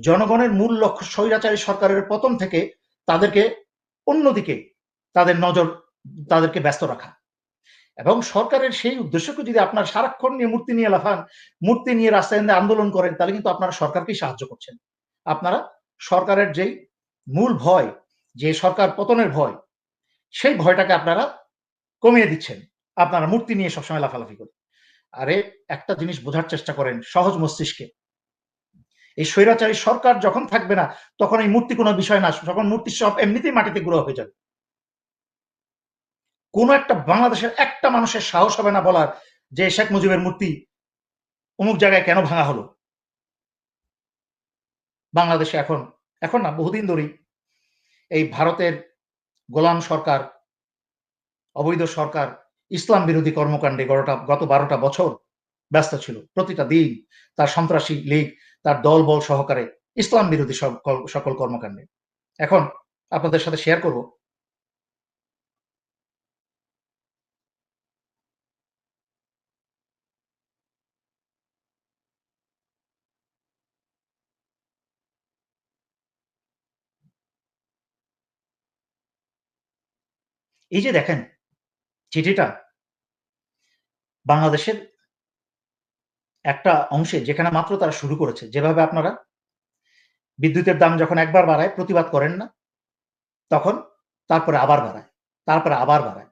জনগণের মূল লক্ষ্য স্বৈরাচারী সরকারের পতন থেকে তাদেরকে অন্যদিকে তাদেরকে ব্যস্ত রাখা। এবং সরকারের সেই উদ্দেশ্যকে যদি আপনার সারাক্ষণ নিয়ে মূর্তি নিয়ে লাফান, মূর্তি নিয়ে রাস্তায় আন্দোলন করেন, তাহলে কিন্তু আপনারা সরকারকেই সাহায্য করছেন। আপনারা সরকারের যেই মূল ভয়, যে সরকার পতনের ভয়, সেই ভয়টাকে আপনারা কমিয়ে দিচ্ছেন। আপনারা মূর্তি নিয়ে সবসময় লাফালাফি করেন। আরে একটা জিনিস বোঝার চেষ্টা করেন সহজ মস্তিষ্কে। এই স্বৈরাচারী সরকার যখন থাকবে না, তখন এই মূর্তি কোনো বিষয় না। তখন মূর্তি সব এমনিতেই মাটিতে গুঁড়ো হয়ে যাবে। কোন একটা বাংলাদেশের একটা মানুষের সাহস হবে না বলার যে শেখ মুজিবের মূর্তি অমুক জায়গায় কেন ভাঙা হলো। বাংলাদেশে এখন এখন না বহুদিন ধরেই এই ভারতের গোলাম সরকার, অবৈধ সরকার ইসলাম বিরোধী কর্মকাণ্ডে গত 12টা বছর ব্যস্ত ছিল। প্রতিটা দিন তার সন্ত্রাসী লীগ তার দলবল সহকারে ইসলাম বিরোধী সকল কর্মকাণ্ডে। এখন আপনাদের সাথে শেয়ার করব এই যে দেখেন চিঠিটা বাংলাদেশের একটা অংশে যেখানে মাত্র তারা শুরু করেছে, যেভাবে আপনারা বিদ্যুতের দাম যখন একবার বাড়ায় প্রতিবাদ করেন না, তখন তারপরে আবার বাড়ায়, তারপরে আবার বাড়ায়।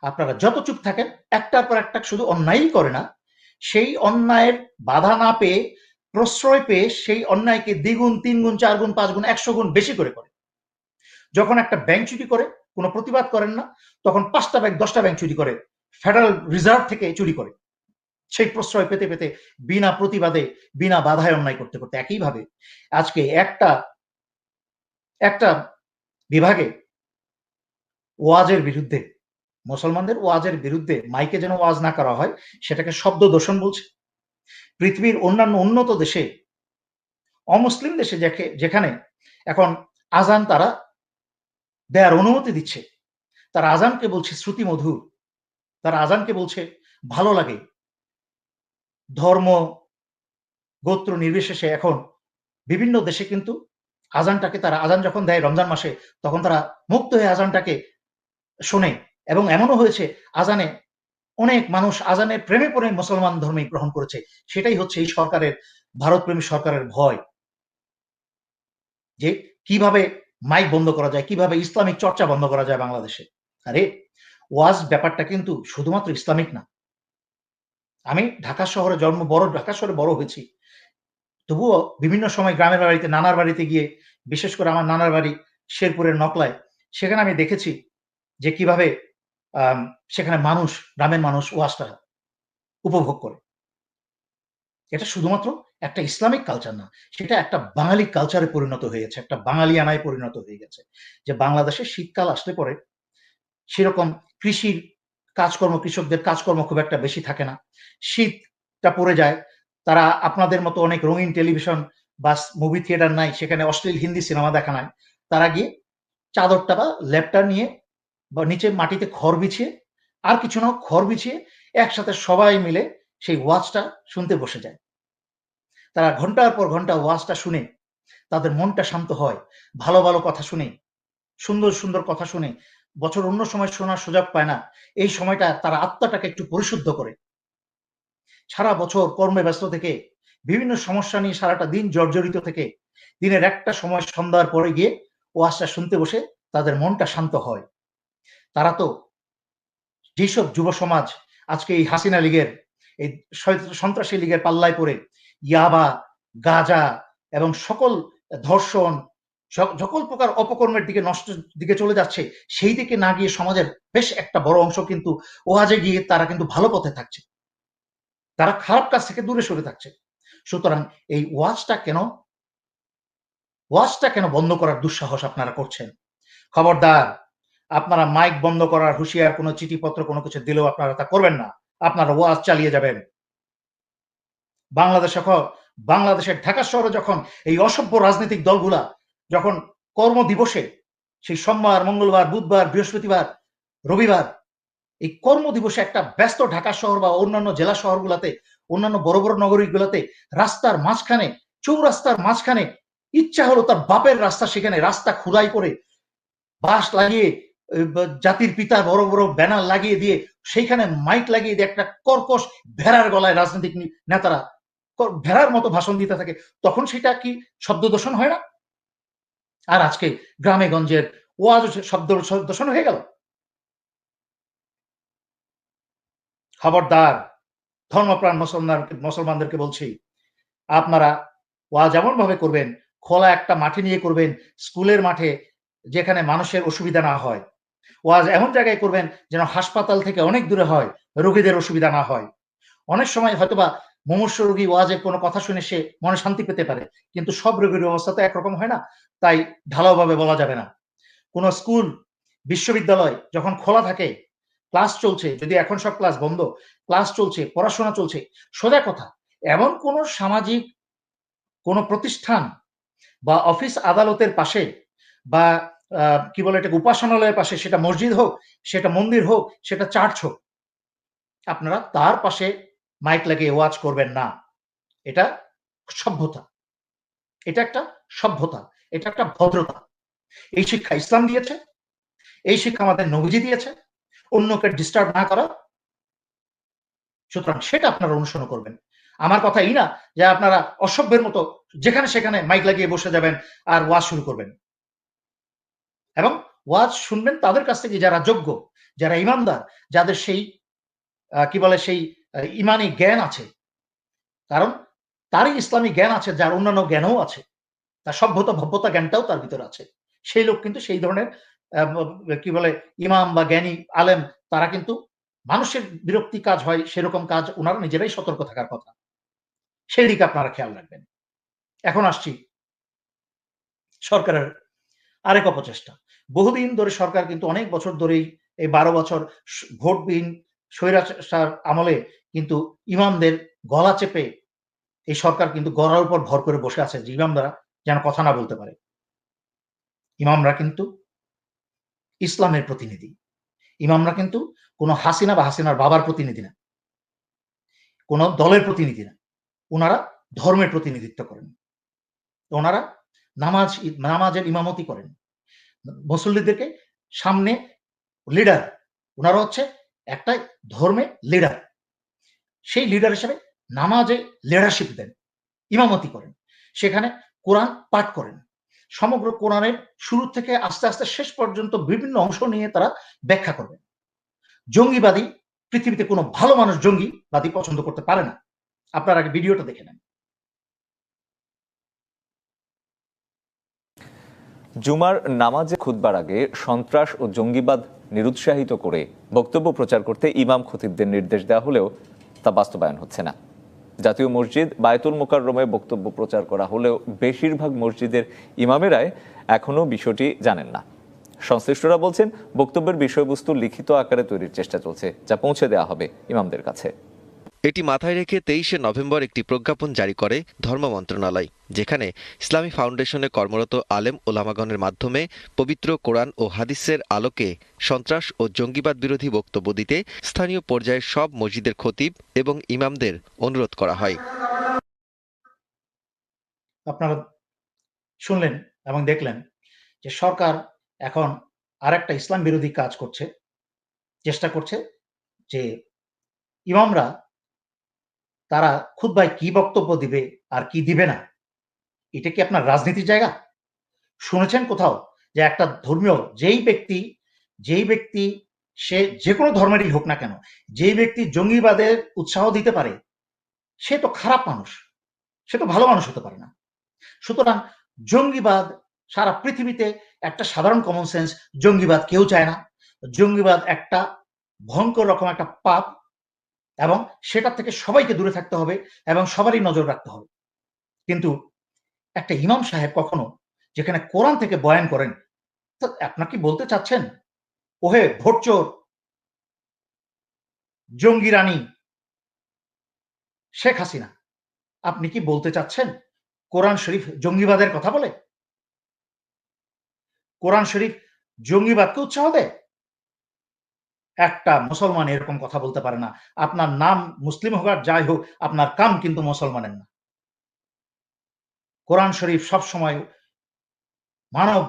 আপনারা যত চুপ থাকেন একটার পর একটা শুধু অন্যায়ই করে না, সেই অন্যায়ের বাধা না পেয়ে প্রশ্রয় পেয়ে সেই অন্যায়কে দ্বিগুণ, তিনগুণ, চারগুণ, পাঁচগুণ, 100 গুণ বেশি করে করে। যখন একটা ব্যাংক চুরি করে কোনো প্রতিবাদ করেন না, তখন 5টা ব্যাংক 10টা ব্যাংক চুরি করে, ফেডারেল রিজার্ভ থেকে চুরি করে। সেই প্রশ্রয় পেতে পেতে বিনা প্রতিবাদে বিনা বাধায় অন্যায় করতে করতে একইভাবে আজকে একটা একটা বিভাগে ওয়াজের বিরুদ্ধে, মুসলমানদের ওয়াজের বিরুদ্ধে মাইকে যেন ওয়াজ না করা হয় সেটাকে শব্দ দূষণ বলছে। পৃথিবীর অন্যান্য উন্নত দেশে, অমুসলিম দেশে যেখানে এখন আজান তারা দেয়ার অনুমতি দিচ্ছে, তারা আজানকে বলছে শ্রুতি মধুর, তারা আজানকে বলছে ভালো লাগে। ধর্ম গোত্র নির্বিশেষে এখন বিভিন্ন দেশে কিন্তু আজানটাকে তারা, আজান যখন দেয় রমজান মাসে, তখন তারা মুক্ত হয়ে আজানটাকে শোনে। এবং এমনও হয়েছে আজানে অনেক মানুষ আজানের প্রেমে পড়ে মুসলমান ধর্মে গ্রহণ করেছে। সেটাই হচ্ছে এই সরকারের, ভারতপ্রেমী সরকারের ভয়, যে কিভাবে মাইক বন্ধ করা যায়, কিভাবে ইসলামিক চর্চা বন্ধ করা যায় বাংলাদেশে। আরে ওয়াজ ব্যাপারটা কিন্তু শুধুমাত্র ইসলামিক না। আমি ঢাকা শহরে ঢাকা শহরে বড় হয়েছি, তবুও বিভিন্ন সময় গ্রামের বাড়িতে, নানার বাড়িতে গিয়ে, বিশেষ করে আমার নানার বাড়ি শেরপুরের নকলায়, সেখানে আমি দেখেছি যে কিভাবে আম সেখানে মানুষ, গ্রামের মানুষ ওয়াজটা উপভোগ করে। এটা শুধুমাত্র একটা ইসলামিক কালচার না, সেটা একটা বাঙালি কালচারে পরিণত হয়ে গেছে, একটা বাঙালিয়ানায় পরিণত হয়ে গেছে। যে বাংলাদেশে শীতকাল আসলে পরে সেরকম কৃষির কাজকর্ম, কৃষকদের কাজকর্ম খুব একটা বেশি থাকে না। শীতটা পড়ে যায়। তারা আপনাদের মতো অনেক রঙিন টেলিভিশন বা মুভি থিয়েটার নাই, সেখানে অশ্লীল হিন্দি সিনেমা দেখা নাই। তারা গিয়ে চাদরটা বা ল্যাপটা নিয়ে বা নিচে মাটিতে খড় বিছিয়ে, আর কিছু না খড় বিছিয়ে একসাথে সবাই মিলে সেই ওয়াজটা শুনতে বসে যায়। তারা ঘন্টার পর ঘন্টা ওয়াজটা শুনে তাদের মনটা শান্ত হয়। ভালো, ভালো কথা শুনে, সুন্দর, সুন্দর কথা শুনে, বছর অন্য সময় শোনার সুযোগ পায় না। এই সময়টা তারা আত্মাটাকে একটু পরিশুদ্ধ করে। সারা বছর কর্মে ব্যস্ত থেকে, বিভিন্ন সমস্যা নিয়ে সারাটা দিন জর্জরিত থেকে, দিনের একটা সময় সন্ধ্যার পরে গিয়ে ওয়াজটা শুনতে বসে তাদের মনটা শান্ত হয়। তারা তো যেসব যুব সমাজ আজকে এই হাসিনা লীগের, এই সন্ত্রাসী লীগের পাল্লায় পড়ে ইয়াবা, গাঁজা এবং সকল ধর্ষণ, সকল প্রকার অপকর্মের দিকে, নষ্টের দিকে চলে যাচ্ছে, সেই দিকে না গিয়ে সমাজের বেশ একটা বড় অংশ কিন্তু ওয়াজে গিয়ে তারা কিন্তু ভালো পথে থাকছে। তারা খারাপ কাজ থেকে দূরে সরে থাকছে। সুতরাং এই ওয়াজটা কেন বন্ধ করার দুঃসাহস আপনারা করছেন? খবরদার, আপনারা মাইক বন্ধ করার হুঁশিয়ার কোনো চিঠিপত্র কোনো কিছু দিলেও আপনারা তা করবেন না। আপনারা ওয়াজ চালিয়ে যাবেন। বাংলাদেশ এখন, বাংলাদেশের ঢাকা শহরে যখন এই অসভ্য রাজনৈতিক দলগুলা যখন কর্মদিবসে, সেই সোমবার, মঙ্গলবার, বুধবার, বৃহস্পতিবার, রবিবার, এই কর্মদিবসে একটা ব্যস্ত ঢাকা শহর বা অন্যান্য জেলা শহরগুলাতে, অন্যান্য বড় বড় নগরীগুলাতে রাস্তার মাঝখানে, চৌরাস্তার মাঝখানে ইচ্ছা হলো তার বাপের রাস্তা, সেখানে রাস্তা খোদাই করে বাঁশ লাগিয়ে, জাতির পিতার বড় বড় ব্যানার লাগিয়ে দিয়ে, সেইখানে মাইক লাগিয়ে দিয়ে একটা কর্কশ ভেড়ার গলায় রাজনৈতিক নেতারা ভেড়ার মতো ভাষণ দিতে থাকে, তখন সেটা কি শব্দ দূষণ হয় না? আর আজকে গ্রামে গঞ্জের ওয়াজ শব্দ দূষণ হয়ে গেল। খবরদার, ধর্মপ্রাণ মুসলমানদেরকে বলছি, আপনারা ওয়াজ এমন ভাবে করবেন, খোলা একটা মাঠে নিয়ে করবেন, স্কুলের মাঠে, যেখানে মানুষের অসুবিধা না হয়। ওয়াজ এমন জায়গায় করবেন যেন হাসপাতাল থেকে অনেক দূরে হয়, রোগীদের অসুবিধা না হয়। অনেক সময় হয়তোবা মুমূর্ষু রোগী ওয়াজের কোনো কথা শুনে সে মনে শান্তি পেতে পারে, কিন্তু সব রোগীর অবস্থা তো একরকম হয় না, তাই ঢালাওভাবে বলা যাবে না। কোনো স্কুল, বিশ্ববিদ্যালয় যখন খোলা থাকে, ক্লাস চলছে, যদি এখন সব ক্লাস বন্ধ, ক্লাস চলছে, পড়াশোনা চলছে, সোজা কথা, এমন কোনো সামাজিক কোনো প্রতিষ্ঠান বা অফিস আদালতের পাশে বা কি বলে এটাকে, উপাসনালয়ের পাশে, সেটা মসজিদ হোক, সেটা মন্দির হোক, সেটা চার্চ হোক, আপনারা তার পাশে মাইক লাগিয়ে ওয়াজ করবেন না। এটা সভ্যতা, এটা একটা সভ্যতা, এটা একটা ভদ্রতা। এই শিক্ষা ইসলাম দিয়েছে, এই শিক্ষা আমাদের নবীজি দিয়েছে, অন্যকে ডিস্টার্ব না করা। সুতরাং সেটা আপনারা অনুসরণ করবেন। আমার কথা এই না যে আপনারা অসভ্যের মতো যেখানে সেখানে মাইক লাগিয়ে বসে যাবেন আর ওয়াজ শুরু করবেন, এবং ওয়াজ শুনবেন তাদের কাছ থেকে যারা যোগ্য, যারা ইমানদার, যাদের সেই কি বলে সেই ইমানি জ্ঞান আছে। কারণ তারই ইসলামী জ্ঞান আছে, যার অন্যান্য জ্ঞানও আছে, তার সভ্যতা ভব্যতা জ্ঞানটাও তার ভিতরে আছে। সেই লোক কিন্তু সেই ধরনের কি বলে ইমাম বা জ্ঞানী আলেম, তারা কিন্তু মানুষের বিরক্তি কাজ হয় সেরকম কাজ ওনারা নিজেরাই সতর্ক থাকার কথা। সেই দিকে আপনারা খেয়াল রাখবেন। এখন আসছি সরকারের আরেক অপচেষ্টা। বহুদিন ধরে সরকার কিন্তু অনেক বছর ধরেই, এই ১২ বছর ভোটবিহীন স্বৈরাচার আমলে কিন্তু ইমামদের গলা চেপে এই সরকার কিন্তু গলার উপর ভর করে বসে আছে যে ইমামরা যেন কথা না বলতে পারে। ইমামরা কিন্তু ইসলামের প্রতিনিধি। ইমামরা কিন্তু কোনো হাসিনা বা হাসিনার বাবার প্রতিনিধি না, কোনো দলের প্রতিনিধি না। উনারা ধর্মের প্রতিনিধিত্ব করেন। ওনারা নামাজের ইমামতি করেন। মুসল্লিদেরকে সামনে লিডার, উনারা হচ্ছে একটা ধর্মের লিডার। সেই লিডার হিসেবে নামাজে লিডারশিপ দেন, ইমামতি করেন, সেখানে কোরআন পাঠ করেন। সমগ্র কোরআনের শুরু থেকে আস্তে আস্তে শেষ পর্যন্ত বিভিন্ন অংশ নিয়ে তারা ব্যাখ্যা করবেন। জঙ্গিবাদী, পৃথিবীতে কোনো ভালো মানুষ জঙ্গিবাদী পছন্দ করতে পারে না। আপনার আগে ভিডিওটা দেখে নেন। জুমার নামাজে খুতবার আগে সন্ত্রাস ও জঙ্গিবাদ নিরুৎসাহিত করে বক্তব্য প্রচার করতে ইমাম খতিবদের নির্দেশ দেওয়া হলেও তা বাস্তবায়ন হচ্ছে না। জাতীয় মসজিদ বায়তুল মোকাররমে বক্তব্য প্রচার করা হলেও বেশিরভাগ মসজিদের ইমামেরাই এখনও বিষয়টি জানেন না। সংশ্লিষ্টরা বলছেন, বক্তব্যের বিষয়বস্তু লিখিত আকারে তৈরির চেষ্টা চলছে, যা পৌঁছে দেওয়া হবে ইমামদের কাছে। এটি মাথায় রেখে ২৩শে নভেম্বর একটি প্রজ্ঞাপন জারি করে ধর্ম মন্ত্রণালয়, যেখানে ইসলামী ফাউন্ডেশনে কর্মরত আলেম ওলামাগণের মাধ্যমে পবিত্র কোরআন ও হাদিসের আলোকে সন্ত্রাস ও জঙ্গিবাদ বিরোধী বক্তব্য দিতে স্থানীয় পর্যায়ের সব মসজিদের খতিব এবং ইমামদের অনুরোধ করা হয়। আপনারা শুনলেন এবং দেখলেন যে সরকার এখন আরেকটা ইসলাম বিরোধী কাজ করছে, চেষ্টা করছে যে ইমামরা তারা খুতবায় কি বক্তব্য দিবে আর কি দিবে না, এটা কি আপনার রাজনীতির জায়গা? শুনেছেন কোথাও যে একটা ধর্মীয় যেই ব্যক্তি সে যে কোনো ধর্মেরই হোক না কেন, যেই ব্যক্তি জঙ্গিবাদের উৎসাহ দিতে পারে, সে তো খারাপ মানুষ, সে তো ভালো মানুষ হতে পারে না। সুতরাং জঙ্গিবাদ সারা পৃথিবীতে একটা সাধারণ কমন সেন্স, জঙ্গিবাদ কেউ চায় না। জঙ্গিবাদ একটা ভয়ঙ্কর রকম একটা পাপ, এবং সেটা থেকে সবাইকে দূরে থাকতে হবে এবং সবারই নজর রাখতে হবে। কিন্তু একটা ইমাম সাহেব কখনো যেখানে কোরআন থেকে বয়ান করেন, তো আপনার কি বলতে চাচ্ছেন, ওহে ভোটচোর, জঙ্গি রানী শেখ হাসিনা, আপনি কি বলতে চাচ্ছেন কোরআন শরীফ জঙ্গিবাদের কথা বলে? কোরআন শরীফ জঙ্গিবাদকে উৎসাহ দেয়? একটা মুসলমান এরকম কথা বলতে পারে না। আপনার নাম মুসলিম হোক আর যাই হোক, আপনার কাম কিন্তু মুসলমানের না। কোরআন শরীফ সবসময় মানব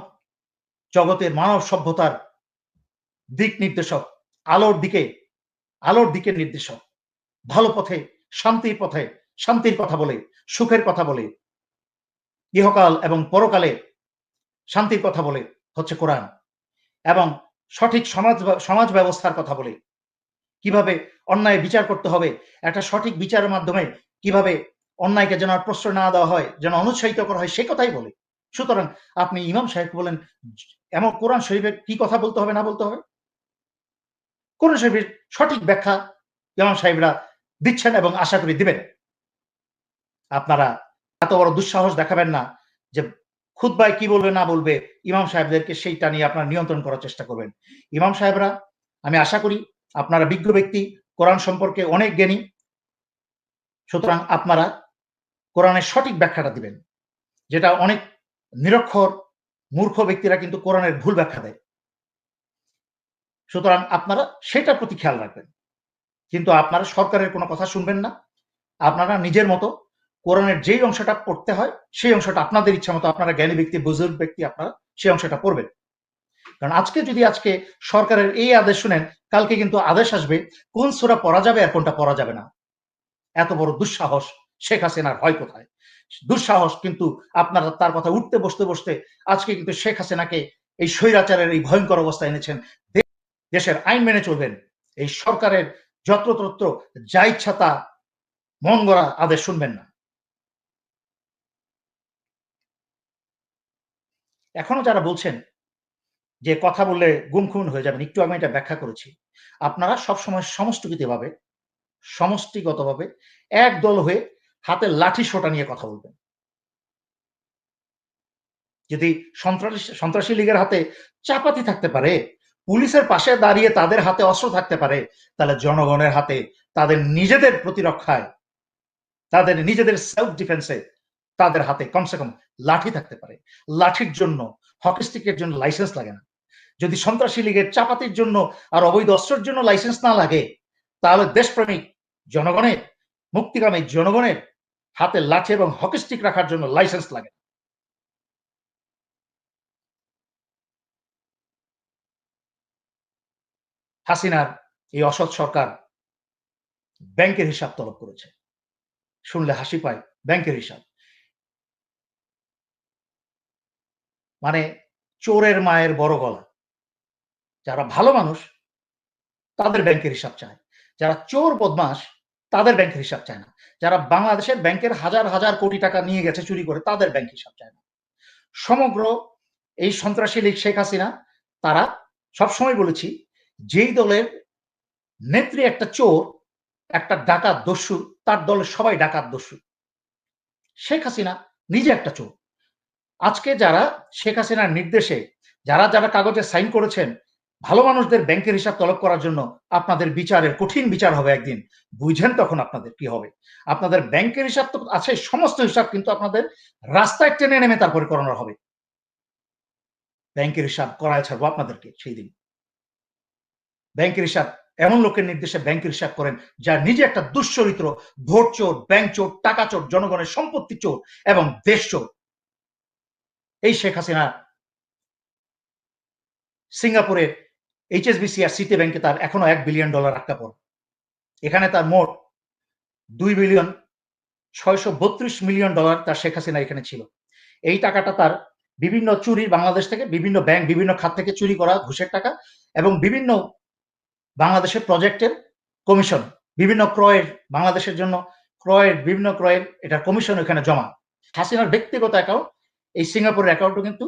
জগতের, মানব সভ্যতার দিক নির্দেশক, আলোর দিকে নির্দেশক। ভালো পথে, শান্তির পথে, শান্তির কথা বলে, সুখের কথা বলে, ইহকাল এবং পরকালে শান্তির কথা বলে হচ্ছে কোরআন, এবং সঠিক সমাজ ব্যবস্থার কথা বলে, কিভাবে অন্যায় বিচার করতে হবে, একটা সঠিক বিচারের মাধ্যমে কিভাবে অন্যায়কে যেন আর প্রশ্রয় না দেওয়া হয়, যেন অনুৎসাহিত করা হয়, সে কথাই বলে। সুতরাং আপনি ইমাম সাহেবকে বলেন এমন কোরআন শরীফের কি কথা বলতে হবে না বলতে হবে, কোরআন শরীফের সঠিক ব্যাখ্যা ইমাম সাহেবরা দিচ্ছেন এবং আশা করি দিবেন। আপনারা এত বড় দুঃসাহস দেখাবেন না যে খুতবায় কি বলবে না বলবে ইমাম সাহেবদেরকে সেইটা নিয়ে আপনারা নিয়ন্ত্রণ করার চেষ্টা করবেন। ইমাম সাহেবরা, আমি আশা করি আপনারা বিজ্ঞ ব্যক্তি, কোরআন সম্পর্কে অনেক জ্ঞানী, সুতরাং আপনারা কোরআনের সঠিক ব্যাখ্যাটা দিবেন, যেটা অনেক নিরক্ষর মূর্খ ব্যক্তিরা কিন্তু কোরআনের ভুল ব্যাখ্যা দেয়। সুতরাং আপনারা সেটার প্রতি খেয়াল রাখবেন, কিন্তু আপনারা সরকারের কোনো কথা শুনবেন না। আপনারা নিজের মতো কোরআনের যেই অংশটা পড়তে হয় সেই অংশটা আপনাদের ইচ্ছা মতো, আপনারা জ্ঞানী ব্যক্তি, বুজুর্গ ব্যক্তি, আপনারা সেই অংশটা পড়বেন। কারণ আজকে সরকারের এই আদেশ শুনেন, কালকে কিন্তু আদেশ আসবে কোন সূরা পড়া যাবে আর কোনটা পড়া যাবে না। এত বড় দুঃসাহস শেখ হাসিনার হয় কোথায়? দুঃসাহস কিন্তু আপনারা তার কথা উঠতে বসতে আজকে কিন্তু শেখ হাসিনাকে এই স্বৈরাচারের এই ভয়ঙ্কর অবস্থা এনেছেন। দেশের আইন মেনে চলবেন, এই সরকারের যত্রতত্র যা ইচ্ছা তা মন গড়া আদেশ শুনবেন না। এখনো যারা বলছেন যে কথা বললে গুম খুন হয়ে যাবেন, একটু আমি এটা ব্যাখ্যা করেছি। আপনারা সবসময় সমষ্টিগতভাবে একদল হয়ে হাতে লাঠি সোটা নিয়ে কথা বলবেন। যদি সন্ত্রাসী লীগের হাতে চাপাতি থাকতে পারে, পুলিশের পাশে দাঁড়িয়ে তাদের হাতে অস্ত্র থাকতে পারে, তাহলে জনগণের হাতে তাদের নিজেদের প্রতিরক্ষায়, তাদের নিজেদের সেলফ ডিফেন্সে তাদের হাতে কমসে কম লাঠি থাকতে পারে। লাঠির জন্য, হকি স্টিকের জন্য লাইসেন্স লাগে না। যদি সন্ত্রাসী লীগের চাপাতির জন্য আর অবৈধ অস্ত্রের জন্য লাইসেন্স না লাগে, তাহলে দেশপ্রেমিক জনগণের, মুক্তিকামী জনগণের হাতে লাঠি এবং হকি স্টিক রাখার জন্য লাইসেন্স লাগে। হাসিনার এই অসৎ সরকার ব্যাংকের হিসাব তলব করেছে। শুনলে হাসি পায়, ব্যাংকের হিসাব মানে চোরের মায়ের বড় গলা। যারা ভালো মানুষ তাদের ব্যাংকের হিসাব চায়, যারা চোর বদমাস তাদের ব্যাংকের হিসাব চায় না, যারা বাংলাদেশের ব্যাংকের হাজার হাজার কোটি টাকা নিয়ে গেছে চুরি করে তাদের ব্যাংক হিসাব চায় না। সমগ্র এই সন্ত্রাসী লীগ শেখ হাসিনা, তারা সবসময় বলেছি, যেই দলের নেত্রী একটা চোর, একটা ডাকাত দস্যু, তার দলের সবাই ডাকাত দস্যু। শেখ হাসিনা নিজে একটা চোর। আজকে যারা শেখ হাসিনার নির্দেশে যারা যারা কাগজে সাইন করেছেন ভালো মানুষদের ব্যাংকের হিসাব তলব করার জন্য, আপনাদের বিচারের কঠিন বিচার হবে একদিন, বুঝেন তখন আপনাদের কি হবে। আপনাদের ব্যাংকের হিসাব তো আছে, সমস্ত হিসাব কিন্তু আপনাদের রাস্তায় টেনে নেমে তারপরে করানো হবে। ব্যাংকের হিসাব করায় ছাড়বো আপনাদেরকে সেই দিন। ব্যাংকের হিসাব এমন লোকের নির্দেশে ব্যাংকের হিসাব করেন যার নিজে একটা দুশ্চরিত্র, ভোট চোর, ব্যাংক চোর, টাকা চোর, জনগণের সম্পত্তি চোর এবং দেশ চোর। এই শেখ হাসিনা সিঙ্গাপুরের এইচএসবিসি আর সিটি ব্যাংকে তার এখনো $1 বিলিয়ন আটকা পড়ে। এখানে তার মোট $2,632,000,000 তার শেখ হাসিনা এখানে ছিল। এই টাকাটা তার বিভিন্ন চুরির, বাংলাদেশ থেকে বিভিন্ন ব্যাংক, বিভিন্ন খাত থেকে চুরি করা ঘুষের টাকা এবং বিভিন্ন বাংলাদেশের প্রজেক্টের কমিশন, বিভিন্ন ক্রয়ের, বাংলাদেশের জন্য বিভিন্ন ক্রয়ের এটা কমিশন এখানে জমা। হাসিনার ব্যক্তিগত অ্যাকাউন্ট, এই সিঙ্গাপুরের অ্যাকাউন্টও কিন্তু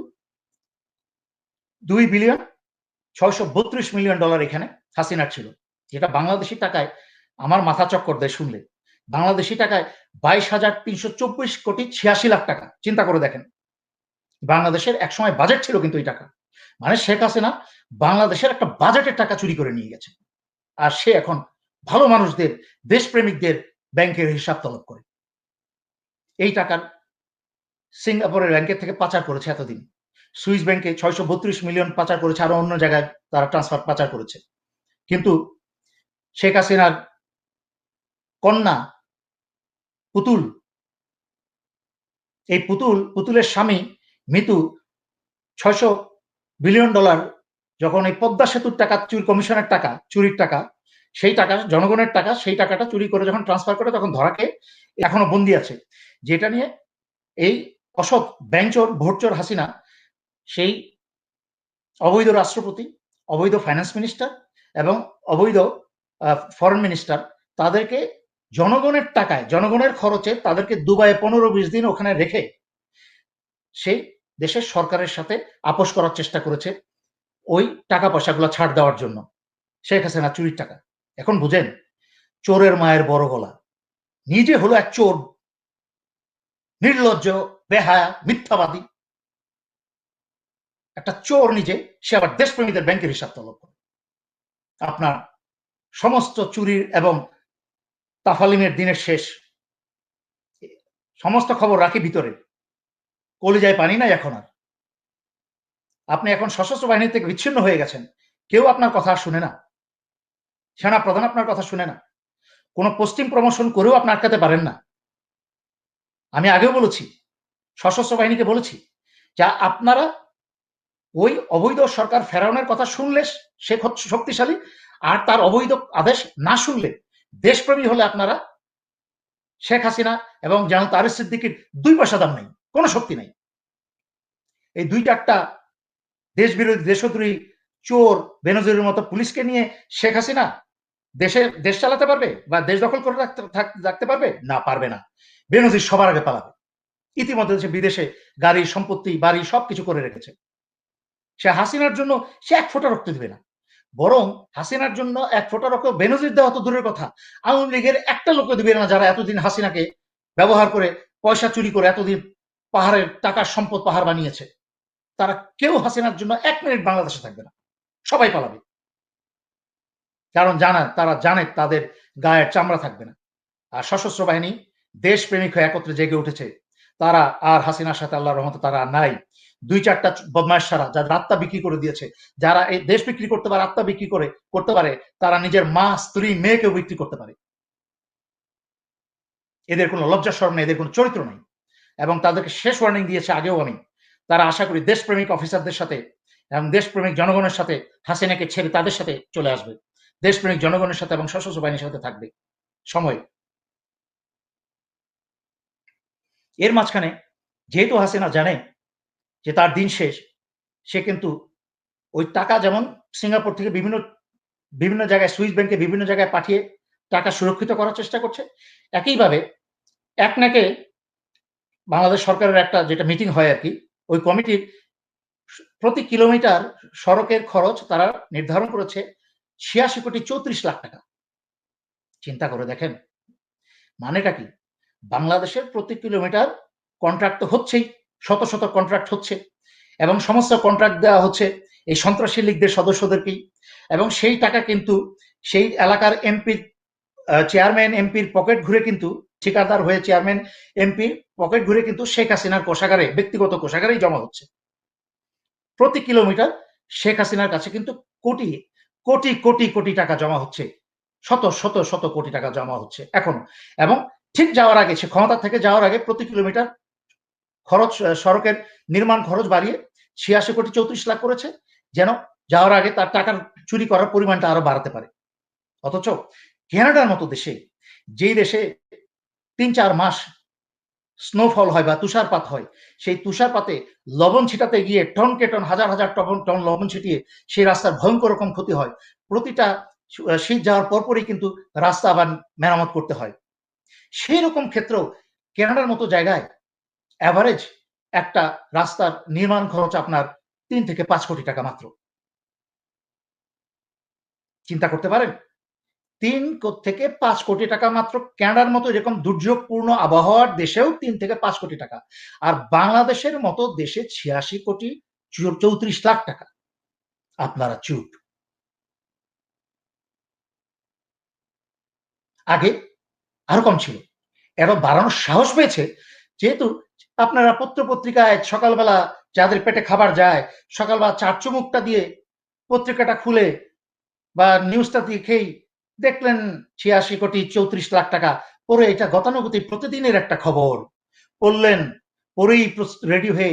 $2,632,000,000 এখানে হাসিনার ছিল, যেটা বাংলাদেশি টাকায় আমার মাথা চক্কর দেয় শুনলে। বাংলাদেশি টাকায় 22,324,86,00,000 টাকা। চিন্তা করে দেখেন, বাংলাদেশের একসময় বাজেট ছিল কিন্তু এই টাকা। মানে শেখ হাসিনা বাংলাদেশের একটা বাজেটের টাকা চুরি করে নিয়ে গেছে, আর সে এখন ভালো মানুষদের, দেশপ্রেমিকদের ব্যাংকের হিসাব তলব করে। এই টাকার সিঙ্গাপুরের ব্যাংকের থেকে পাচার করেছে এতদিন। সুইস ব্যাংকে 632 মিলিয়ন পাচার করেছে, আরো অন্য জায়গায় তারা ট্রান্সফার পাচার করেছে। কিন্তু শেখ হাসিনার কন্যা পুতুল, এই পুতুলের স্বামী মিতু $600 বিলিয়ন যখন এই পদ্মা সেতুর টাকা কমিশনের টাকা, চুরির টাকা, সেই টাকা জনগণের টাকা, সেই টাকাটা চুরি করে যখন ট্রান্সফার করে তখন ধরা খেয়ে এখনো বন্দি আছে। যেটা নিয়ে এই অসৎ ব্যাংক চোর, ভোট চোর হাসিনা সেই অবৈধ রাষ্ট্রপতি, অবৈধ ফাইন্যান্স মিনিস্টার এবং অবৈধ ফরেন মিনিস্টার, তাদেরকে জনগণের টাকায়, জনগণের খরচে তাদেরকে দুবাইয়ে 15-20 দিন ওখানে রেখে সেই দেশের সরকারের সাথে আপোষ করার চেষ্টা করেছে ওই টাকা পয়সাগুলো ছাড় দেওয়ার জন্য। শেখ হাসিনা চুরির টাকা। এখন বুঝেন চোরের মায়ের বড় গলা। নিজে হলো এক চোর, নির্লজ্জ, বেহায়া, মিথ্যাবাদী একটা চোর নিজে, সে আবার দেশপ্রেমীদের ব্যাংকের হিসাব তলব করে। আপনার সমস্ত চুরির এবং তাফালিমের দিনের শেষ, সমস্ত খবর রাখি ভিতরে, কলিজায় পানি নাই এখন আর। আপনি এখন সশস্ত্র বাহিনী থেকে বিচ্ছিন্ন হয়ে গেছেন, কেউ আপনার কথা শুনে না, সেনা প্রধান আপনার কথা শুনে না, কোনো পোস্টিং প্রমোশন করেও আপনি আটকাতে পারেন না। আমি আগেও বলেছি, সশস্ত্র বাহিনীকে বলেছি, যা আপনারা ওই অবৈধ সরকার ফেরাউনের কথা শুনলে সে শক্তিশালী, আর তার অবৈধ আদেশ না শুনলে, দেশপ্রেমী হলে আপনারা শেখ হাসিনা এবং জেনারেল তারেক সিদ্দিকীর 2 পয়সা দাম নাই, কোনো শক্তি নাই। এই 2-4টা দেশবিরোধী, দেশদ্রোহী চোর বেনজিরের মতো পুলিশকে নিয়ে শেখ হাসিনা দেশ চালাতে পারবে বা দেশ দখল করে রাখতে পারবে না? পারবে না। বেনজির সবার আগে পালাবে। ইতিমধ্যে সে বিদেশে গাড়ি, সম্পত্তি, বাড়ি সবকিছু করে রেখেছে। সে হাসিনার জন্য সে 1 ফোঁটা রক্ত দিবে না। বরং হাসিনার জন্য 1 ফোঁটা রক্ত বেনজির দেওয়া তো দূরের কথা, আওয়ামী লীগের একটা লোক দিবে না, যারা এতদিন হাসিনাকে ব্যবহার করে পয়সা চুরি করে এতদিন পাহাড়ের টাকার সম্পদ পাহাড় বানিয়েছে। তারা কেউ হাসিনার জন্য 1 মিনিট বাংলাদেশে থাকবে না, সবাই পালাবে। কারণ তারা জানে তাদের গায়ের চামড়া থাকবে না। আর সশস্ত্র বাহিনী দেশপ্রেমিক হয়ে একত্রে জেগে উঠেছে। তারা আর হাসিনার সাথে আল্লাহর রহমতে তারা নাই। 2-4টা বদমাশ ছাড়া, যারা আত্মা বিক্রি করে দিয়েছে, যারা এই দেশ বিক্রি করতে পারে, আত্মা বিক্রি করতে পারে, তারা নিজের মা, স্ত্রী, মেয়েকেও বিক্রি করতে পারে। এদের কোনো লজ্জা শরম নেই, এদের কোনো চরিত্র নেই। এবং তাদেরকে শেষ ওয়ার্নিং দিয়েছে আগেও আমি। তারা আশা করি দেশপ্রেমিক অফিসারদের সাথে এবং দেশপ্রেমিক জনগণের সাথে হাসিনাকে ছেড়ে তাদের সাথে চলে আসবে। দেশপ্রেমিক জনগণের সাথে এবং সশস্ত্র বাহিনীর সাথে থাকবে সময়। এর মাঝখানে যেহেতু হাসিনা জানে যে তার দিন শেষ, সে কিন্তু ওই টাকা যেমন সিঙ্গাপুর থেকে বিভিন্ন জায়গায়, সুইস ব্যাংকে বিভিন্ন জায়গায় পাঠিয়ে টাকা সুরক্ষিত করার চেষ্টা করছে, একইভাবে একনাকে বাংলাদেশ সরকারের একটা যেটা মিটিং হয় আর কি, ওই কমিটির প্রতি কিলোমিটার সড়কের খরচ তারা নির্ধারণ করেছে 86,34,00,000 টাকা। চিন্তা করে দেখেন মানেটা কি? বাংলাদেশের প্রতি কিলোমিটার কন্ট্রাক্ট তো হচ্ছেই, শত শত কন্ট্রাক্ট হচ্ছে, এবং সমস্ত কন্ট্রাক্ট দেওয়া হচ্ছে এই সন্ত্রাসী লীগদের সদস্যদেরকেই। এবং সেই টাকা কিন্তু সেই এলাকার এমপি, চেয়ারম্যান এমপির পকেট ঘুরে কিন্তু, ঠিকাদার হয়ে চেয়ারম্যান এমপির পকেট ঘুরে কিন্তু শেখ হাসিনার কোষাগারে, ব্যক্তিগত কোষাগারেই জমা হচ্ছে। প্রতি কিলোমিটার শেখ হাসিনার কাছে কিন্তু কোটি কোটি কোটি কোটি টাকা জমা হচ্ছে, শত শত শত কোটি টাকা জমা হচ্ছে এখনো। এবং ঠিক যাওয়ার আগে, সে ক্ষমতা থেকে যাওয়ার আগে প্রতি কিলোমিটার খরচ, সড়কের নির্মাণ খরচ বাড়িয়ে 86,34,00,000 করেছে, যেন যাওয়ার আগে তার টাকার চুরি করার পরিমাণটা আরো বাড়াতে পারে। অথচ কানাডার মতো দেশে, যেই দেশে 3-4 মাস স্নোফল হয় বা তুষারপাত হয়, সেই তুষারপাতে লবণ ছিটাতে গিয়ে টনকে টন, হাজার হাজার টন লবণ ছিটিয়ে সেই রাস্তার ভয়ঙ্কর রকম ক্ষতি হয়। প্রতিটা শীত যাওয়ার পরপরই কিন্তু রাস্তা আবার মেরামত করতে হয়। সেই রকম ক্ষেত্রেও কানাডার মতো জায়গায় অ্যাভারেজ একটা রাস্তার নির্মাণ খরচ আপনার 3 থেকে 5 কোটি টাকা মাত্র। চিন্তা করতে পারেন? 3 থেকে 5 কোটি টাকা মাত্র। কানাডার মতো এরকম দুর্যোগপূর্ণ আবহাওয়ার দেশেও 3 থেকে 5 কোটি টাকা। আর বাংলাদেশের মতো দেশে 86,34,00,000 টাকা। আপনারা চুপ। আগে আরো কম ছিল। এরা বাড়ানোর সাহস পেয়েছে যেহেতু আপনারা পত্র-পত্রিকায় সকালবেলা যাদের পেটে খাবার যায়, সকালবেলা চার চুমুকটা দিয়ে পত্রিকাটা খুলে বা নিউজটা দেখেই দেখলেন 86,34,00,000 টাকা। পরে এটা গতানুগতিক প্রতিদিনের একটা খবর পড়লেন, পরেই রেডি হয়ে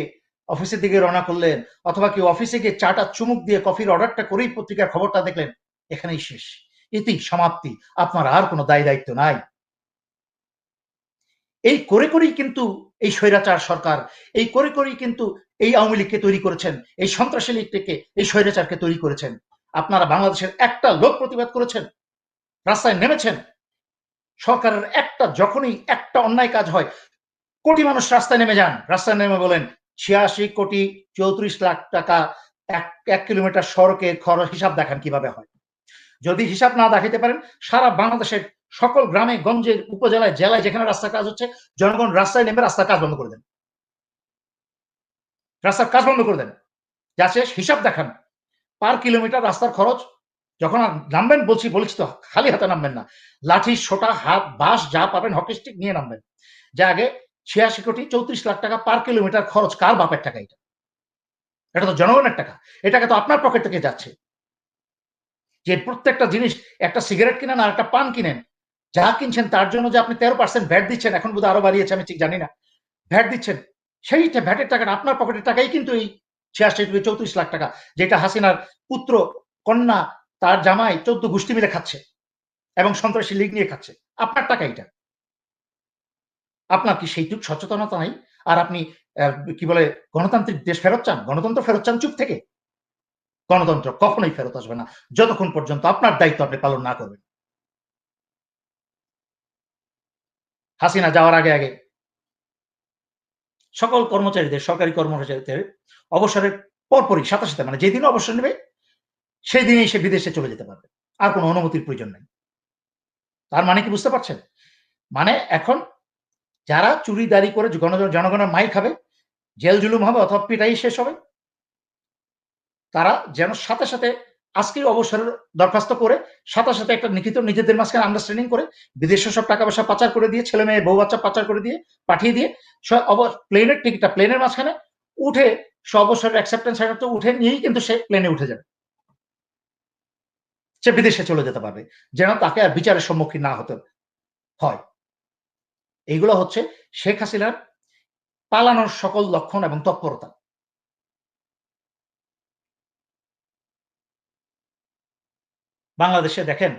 অফিসের দিকে রওনা করলেন, অথবা কেউ অফিসে গিয়ে চাটা চুমুক দিয়ে কফির অর্ডারটা করেই পত্রিকার খবরটা দেখলেন, এখানেই শেষ, এতেই সমাপ্তি, আপনার আর কোনো দায় দায়িত্ব নাই। এই করে করেই কিন্তু এই স্বৈরাচার সরকার, এই করে করেই কিন্তু এই আওয়ামী লীগকে তৈরি করেছেন, এই সন্ত্রাসী লীগকে, এই স্বৈরাচারকে তৈরি করেছেন। আপনারা বাংলাদেশের একটা লোক প্রতিবাদ করেছেন, রাস্তায় নেমেছেন? সরকারের যখনই একটা অন্যায় কাজ হয়, কোটি মানুষ রাস্তায় নেমে যান, রাস্তায় নেমে বলেন 86 কোটি 34 লাখ টাকা 1 কিলোমিটার সড়কের খরচ হিসাব দেখান কিভাবে হয়। যদি হিসাব না দেখাতে পারেন, সারা বাংলাদেশের সকল গ্রামে গঞ্জে উপজেলায় জেলায় যেখানে রাস্তার কাজ হচ্ছে, জনগণ রাস্তায় নেমে রাস্তার কাজ বন্ধ করে দেন, রাস্তার কাজ বন্ধ করে দেন, যাচ্ছে হিসাব দেখান পার কিলোমিটার রাস্তার খরচ। যখন নামবেন বলছি তো খালি হাতে নামবেন না, লাঠি সোটা হাত বাঁশ যা পাবেন হকি স্টিক নিয়ে নামবেন। যে আগে 86 কোটি 34 লাখ টাকা পার কিলোমিটার খরচ কার বাপের টাকা? এটা তো জনগণের টাকা, এটাকে তো আপনার পকেট থেকে যাচ্ছে। যে প্রত্যেকটা জিনিস, একটা সিগারেট কিনেন আর একটা পান কিনেন, যা কিনছেন তার জন্য যে আপনি 13% ভ্যাট দিচ্ছেন, এখন বোধহয় আরো বাড়িয়েছে আমি ঠিক জানি না, ভ্যাট দিচ্ছেন, সেই ভ্যাটের টাকাটা আপনার পকেটের টাকাই কিন্তু এই 86 কোটি 34 লাখ টাকা, যেটা হাসিনার পুত্র কন্যা তার জামাই 14 গোষ্ঠী মিলে খাচ্ছে এবং সন্ত্রাসী লীগ নিয়ে খাচ্ছে, আপনার টাকা এটা। আপনার কি সেইটুক সচেতনতা নাই? আর আপনি কি বলে গণতান্ত্রিক দেশ ফেরত চান, গণতন্ত্র ফেরত চান চুপ থেকে? গণতন্ত্র কখনোই ফেরত আসবে না যতক্ষণ পর্যন্ত আপনার দায়িত্ব আপনি পালন না করবেন। হাসিনা যাওয়ার আগে আগে সকল কর্মচারীদের, সরকারি কর্মচারীদের অবসরের পরপরই সাথে সাথে, মানে যেদিন অবসর নেবে সেই দিনই সে বিদেশে চলে যেতে পারবে, আর কোনো অনুমতির প্রয়োজন নেই। তার মানে কি বুঝতে পারছেন? মানে এখন যারা চুরি দাঁড়ি করে জনগণের মাইর খাবে, জেল জুলুম হবে অথবা পিটাই শেষ হবে, তারা যেন সাথে সাথে আজকেই অবসরের দরখাস্ত করে সাথে সাথে একটা লিখিত নিজেদের মাঝখানে আন্ডারস্ট্যান্ডিং করে বিদেশে সব টাকা পয়সা পাচার করে দিয়ে, ছেলে মেয়ে বউ বাচ্চা পাচার করে দিয়ে পাঠিয়ে দিয়ে প্লেনের টিকিটটা প্লেনের মাঝখানে উঠে সে অবসরের অ্যাকসেপ্টেন্স লেটারটা উঠে নিয়েই কিন্তু সে প্লেনে উঠে যাবে, সে বিদেশে চলে যেতে পারবে, যেন তাকে আর বিচারের সম্মুখীন না হতে হয়। এইগুলো হচ্ছে শেখ হাসিনার পালানোর সকল লক্ষণ এবং তৎপরতা। বাংলাদেশে দেখেন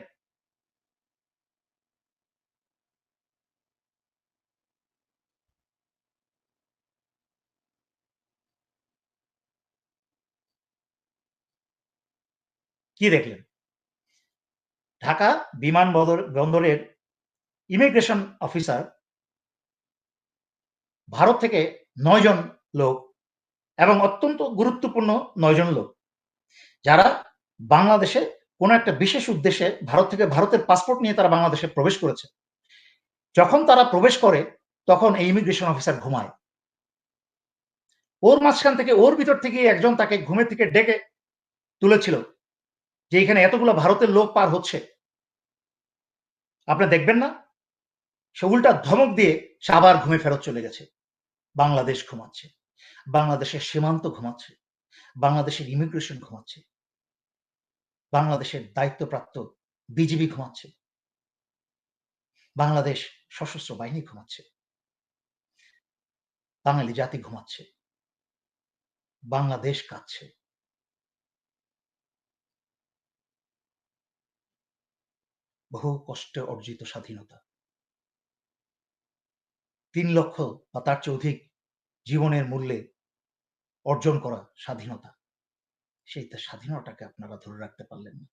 কি দেখলেন? ঢাকা বন্দরের ইমিগ্রেশন অফিসার ভারত থেকে 9 জন লোক এবং অত্যন্ত গুরুত্বপূর্ণ 9 জন লোক, যারা বাংলাদেশে কোনো একটা বিশেষ উদ্দেশ্যে ভারতের পাসপোর্ট নিয়ে তারা বাংলাদেশে প্রবেশ করেছে। যখন তারা প্রবেশ করে তখন এই ইমিগ্রেশন অফিসার ঘুমায়। ওর মাঝখান থেকে, ওর ভিতর থেকে একজন তাকে ঘুমের থেকে ডেকে তুলেছিল যে এখানে এতগুলো ভারতের লোক পার হচ্ছে, আপনি দেখবেন না? সে উল্টা ধমক দিয়ে সে আবার ঘুমে ফেরত চলে গেছে। বাংলাদেশ ঘুমাচ্ছে, বাংলাদেশের সীমান্ত ঘুমাচ্ছে, বাংলাদেশের ইমিগ্রেশন ঘুমাচ্ছে, বাংলাদেশের দায়িত্বপ্রাপ্ত বিজিবি ঘুমাচ্ছে, বাংলাদেশ সশস্ত্র বাহিনী ঘুমাচ্ছে, বাঙালি জাতি ঘুমাচ্ছে, বাংলাদেশ কাঁদছে। বহু কষ্টে অর্জিত স্বাধীনতা, 3 লক্ষ বা তার চেয়ে অধিক জীবনের মূল্যে অর্জন করা স্বাধীনতা, সেই স্বাধীনতাটাকে আপনারা ধরে রাখতে পারলেন না।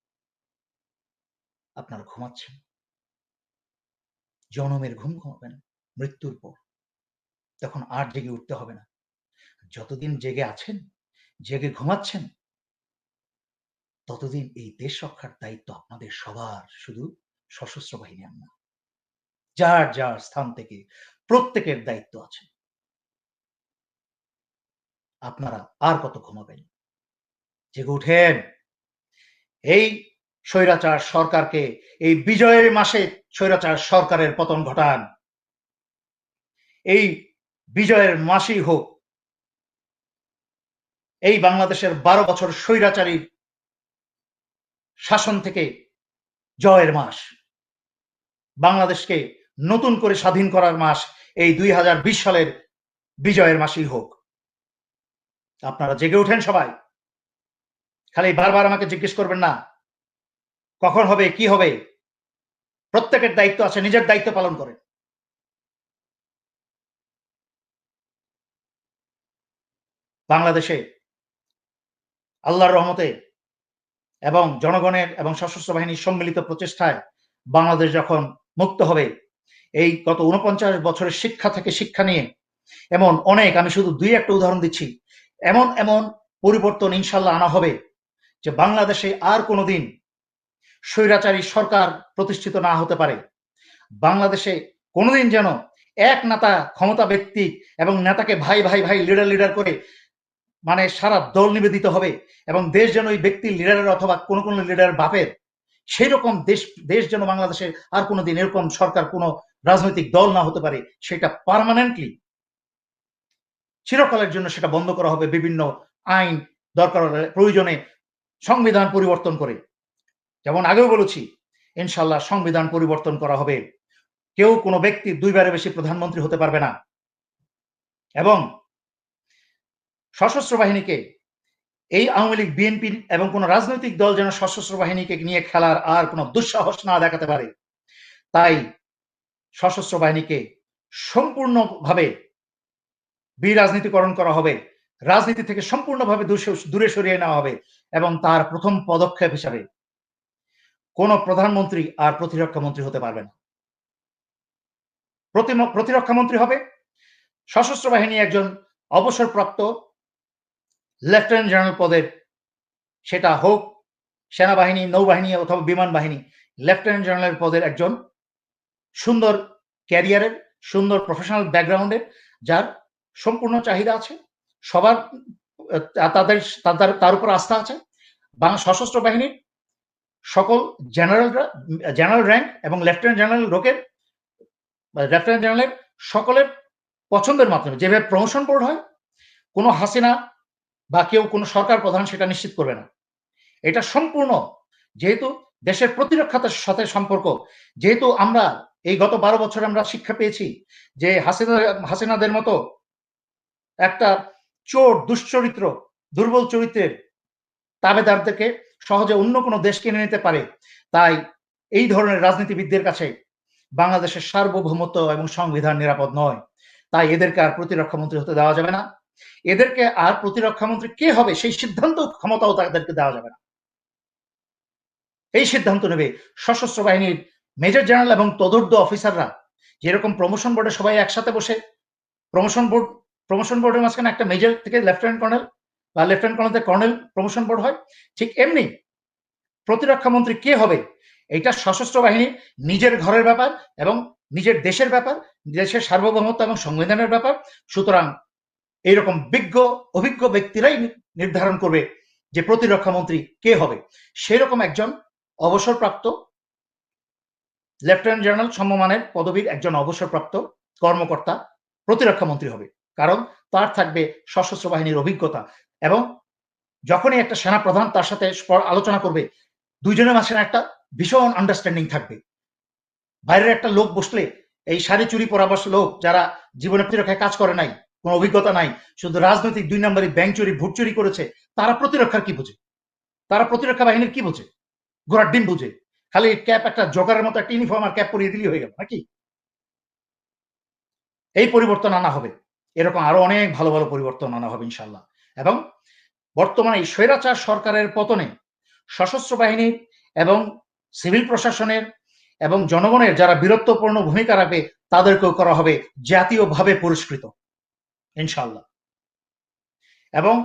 আপনারা ঘুমাচ্ছেন, জনমের ঘুম ঘুমাবেন মৃত্যুর পর, তখন আর জেগে উঠতে হবে না। যতদিন জেগে আছেন, জেগে ঘুমাচ্ছেন, ততদিন এই দেশ রক্ষার দায়িত্ব আপনাদের সবার, শুধু সশস্ত্র বাহিনী না, যার যার স্থান থেকে প্রত্যেকের দায়িত্ব আছে। আপনারা আর কত ঘুমাবেন? জেগে উঠেন, এই স্বৈরাচার সরকারকে, এই বিজয়ের মাসে স্বৈরাচার সরকারের পতন ঘটান। এই বিজয়ের মাসই হোক এই বাংলাদেশের 12 বছর স্বৈরাচারী শাসন থেকে জয়ের মাস, বাংলাদেশকে নতুন করে স্বাধীন করার মাস এই 2020 সালের বিজয়ের মাসই হোক। আপনারা জেগে উঠেন সবাই। খালি বারবার আমাকে জিজ্ঞেস করবেন না কখন হবে, কি হবে। প্রত্যেকের দায়িত্ব আছে, নিজের দায়িত্ব পালন করেন। বাংলাদেশে আল্লাহর রহমতে এবং জনগণের এবং সশস্ত্র বাহিনীর সম্মিলিত প্রচেষ্টায় বাংলাদেশ যখন মুক্ত হবে, এই গত ৪৯ বছরের শিক্ষা থেকে শিক্ষা নিয়ে এমন অনেক, আমি শুধু ২-১টা উদাহরণ দিচ্ছি, এমন এমন পরিবর্তন ইনশাল্লাহ আনা হবে যে বাংলাদেশে আর কোনোদিন স্বৈরাচারী সরকার প্রতিষ্ঠিত না হতে পারে। বাংলাদেশে কোনোদিন যেন এক নেতা ক্ষমতা ব্যক্তি এবং নেতাকে ভাই ভাই ভাই লিডার লিডার করে মানে সারা দল নিবেদিত হবে, এবং দেশ যেন ওই ব্যক্তির লিডারের অথবা কোনো কোনো লিডারের বাপের, সেই রকম দেশ যেন বাংলাদেশে আর কোনোদিন এরকম সরকার কোনো রাজনৈতিক দল না হতে পারে, সেটা পার্মানেন্টলি চিরকালের জন্য সেটা বন্ধ করা হবে বিভিন্ন আইন, দরকার হলে প্রয়োজনে সংবিধান পরিবর্তন করে। যেমন আগেও বলেছি, ইনশাল্লাহ সংবিধান পরিবর্তন করা হবে, কেউ কোনো ব্যক্তি ২ বারের বেশি প্রধানমন্ত্রী হতে পারবে না, এবং সশস্ত্র বাহিনীকে এই আওয়ামী লীগ, বিএনপি এবং কোন রাজনৈতিক দল যেন সশস্ত্র বাহিনীকে নিয়ে খেলার আর কোনো দুঃসাহস না দেখাতে পারে। তাই সশস্ত্র বাহিনীকে সম্পূর্ণভাবে বিরাজনীতিকরণ করা হবে, রাজনীতি থেকে সম্পূর্ণভাবে দূরে সরিয়ে নেওয়া হবে, এবং তার প্রথম পদক্ষেপ হিসাবে কোন প্রধানমন্ত্রী আর প্রতিরক্ষা মন্ত্রী হতে পারবে না। প্রতিরক্ষা মন্ত্রী হবে সশস্ত্র বাহিনী একজন অবসরপ্রাপ্ত লেফটেন্যান্ট জেনারেল পদের, সেটা হোক সেনাবাহিনী, নৌবাহিনী অথবা বিমান বাহিনী, লেফটেন্যান্ট জেনারেল পদের একজন সুন্দর ক্যারিয়ারের, সুন্দর প্রফেশনাল ব্যাকগ্রাউন্ডের, যার সম্পূর্ণ চাহিদা আছে, সবার তার উপর আস্থা আছে। বাংলা সশস্ত্র বাহিনীর সকল জেনারেল র্যাঙ্ক এবং লেফটেন্যান্ট জেনারেলের সকলের পছন্দের মাধ্যমে যেভাবে প্রমোশন বোর্ড হয়, কোনো হাসিনা বা কেউ কোনো সরকার প্রধান সেটা নিশ্চিত করবে না। এটা সম্পূর্ণ, যেহেতু দেশের প্রতিরক্ষার সাথে সম্পর্ক, যেহেতু আমরা এই গত ১২ বছরে আমরা শিক্ষা পেয়েছি যে হাসিনাদের মতো একটা চোর, দুশ্চরিত্র, দুর্বল চরিত্রের তাবেদারদেরকে সহজে অন্য কোনো দেশ কিনে নিতে পারে। তাই এই ধরনের রাজনীতিবিদদের কাছে বাংলাদেশের সার্বভৌমত্ব এবং সংবিধান নিরাপদ নয়। তাই এদেরকে আর প্রতিরক্ষা মন্ত্রী হতে দেওয়া যাবে না। এদেরকে আর প্রতিরক্ষা মন্ত্রী কে হবে সেই সিদ্ধান্ত ক্ষমতাও তাদেরকে দেওয়া যাবে না। এই সিদ্ধান্ত নেবে সশস্ত্র বাহিনীর মেজর জেনারেল এবং তদূর্ধ্ব অফিসাররা। যেরকম প্রমোশন বোর্ডে সবাই একসাথে বসে প্রমোশন বোর্ডের মাঝখানে একটা মেজর থেকে লেফটেন্যান্ট কর্নেল বা লেফটেন্যান্ট কর্নেল থেকে কর্নেল প্রমোশন বোর্ড হয়, ঠিক এমনি প্রতিরক্ষা মন্ত্রী কে হবে এটা সশস্ত্র বাহিনীর নিজের ঘরের ব্যাপার এবং নিজের দেশের ব্যাপার, দেশের সার্বভৌমত্ব এবং সংবিধানের ব্যাপার। সুতরাং এইরকম অভিজ্ঞ ব্যক্তিরাই নির্ধারণ করবে যে প্রতিরক্ষা মন্ত্রী কে হবে। সেরকম একজন অবসরপ্রাপ্ত লেফটেন্যান্ট জেনারেল সমমানের পদবীর একজন অবসরপ্রাপ্ত কর্মকর্তা প্রতিরক্ষা মন্ত্রী হবে, কারণ তার থাকবে সশস্ত্র বাহিনীর অভিজ্ঞতা, এবং যখনই একটা সেনা প্রধান তার সাথে আলোচনা করবে, দুইজনের মাঝখানে একটা ভীষণ আন্ডারস্ট্যান্ডিং থাকবে। বাইরের একটা লোক বসলে, এই শাড়ি চুরি পরা লোক যারা জীবনে প্রতিরক্ষায় কাজ করে নাই, কোনো অভিজ্ঞতা নাই, শুধু রাজনৈতিক ২ নম্বরী ব্যাংক চুরি, ভোট চুরি করেছে, তারা প্রতিরক্ষার কি বোঝে? তারা প্রতিরক্ষা বাহিনীর কি বোঝে? ঘোড়ার ডিম বুঝে। খালি ক্যাপ, একটা জগারের মতো একটা ইউনিফর্ম আর ক্যাপ পরিয়ে দিলেই হয়ে গেল নাকি? এই পরিবর্তন আনা হবে, এরকম আরো অনেক ভালো ভালো পরিবর্তন আনা হবে ইনশাল্লাহ। এবং বর্তমানে এই স্বৈরাচার সরকারের পতনে সশস্ত্র বাহিনীর এবং সিভিল প্রশাসনের এবং জনগণের যারা বীরত্বপূর্ণ ভূমিকা রাখবে তাদেরকেও করা হবে জাতীয়ভাবে পুরস্কৃত ইনশাল্লাহ। এবং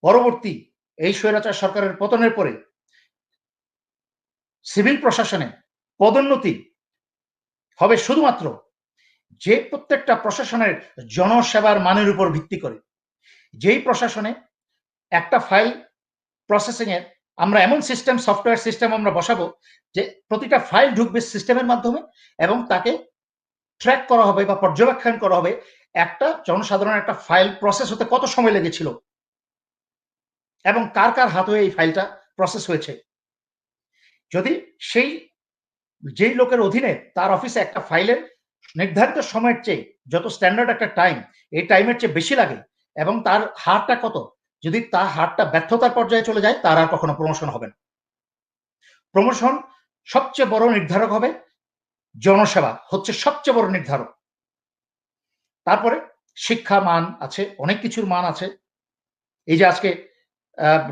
পরবর্তী এই স্বৈরাচার সরকারের পতনের পরে সিভিল প্রশাসনে পদোন্নতি হবে শুধুমাত্র যে প্রত্যেকটা প্রশাসনের জনসেবার মানের উপর ভিত্তি করে। যেই প্রশাসনে একটা ফাইল প্রসেসিং এর আমরা এমন সিস্টেম, সফটওয়্যার সিস্টেম আমরা বসাবো যে প্রতিটা ফাইল ঢুকবে সিস্টেমের মাধ্যমে, এবং তাকে ট্র্যাক করা হবে বা পর্যবেক্ষণ করা হবে একটা জনসাধারণ একটা ফাইল প্রসেস হতে কত সময় লেগেছিল এবং কার কার হাত হয়ে এই ফাইলটা প্রসেস হয়েছে। যদি যেই লোকের অধীনে তার অফিসে একটা ফাইলের নির্ধারিত সময়ের চেয়ে যত স্ট্যান্ডার্ড একটা টাইম, এই টাইমের চেয়ে বেশি লাগে এবং তার হারটা কত, যদি তার হারটা ব্যর্থতার পর্যায়ে চলে যায়, তার আর কখনো প্রমোশন হবে না। প্রমোশন সবচেয়ে বড় নির্ধারক হবে জনসেবা, হচ্ছে সবচেয়ে বড় নির্ধারক। তারপরে শিক্ষা মান আছে, অনেক কিছুর মান আছে, এই যে আজকে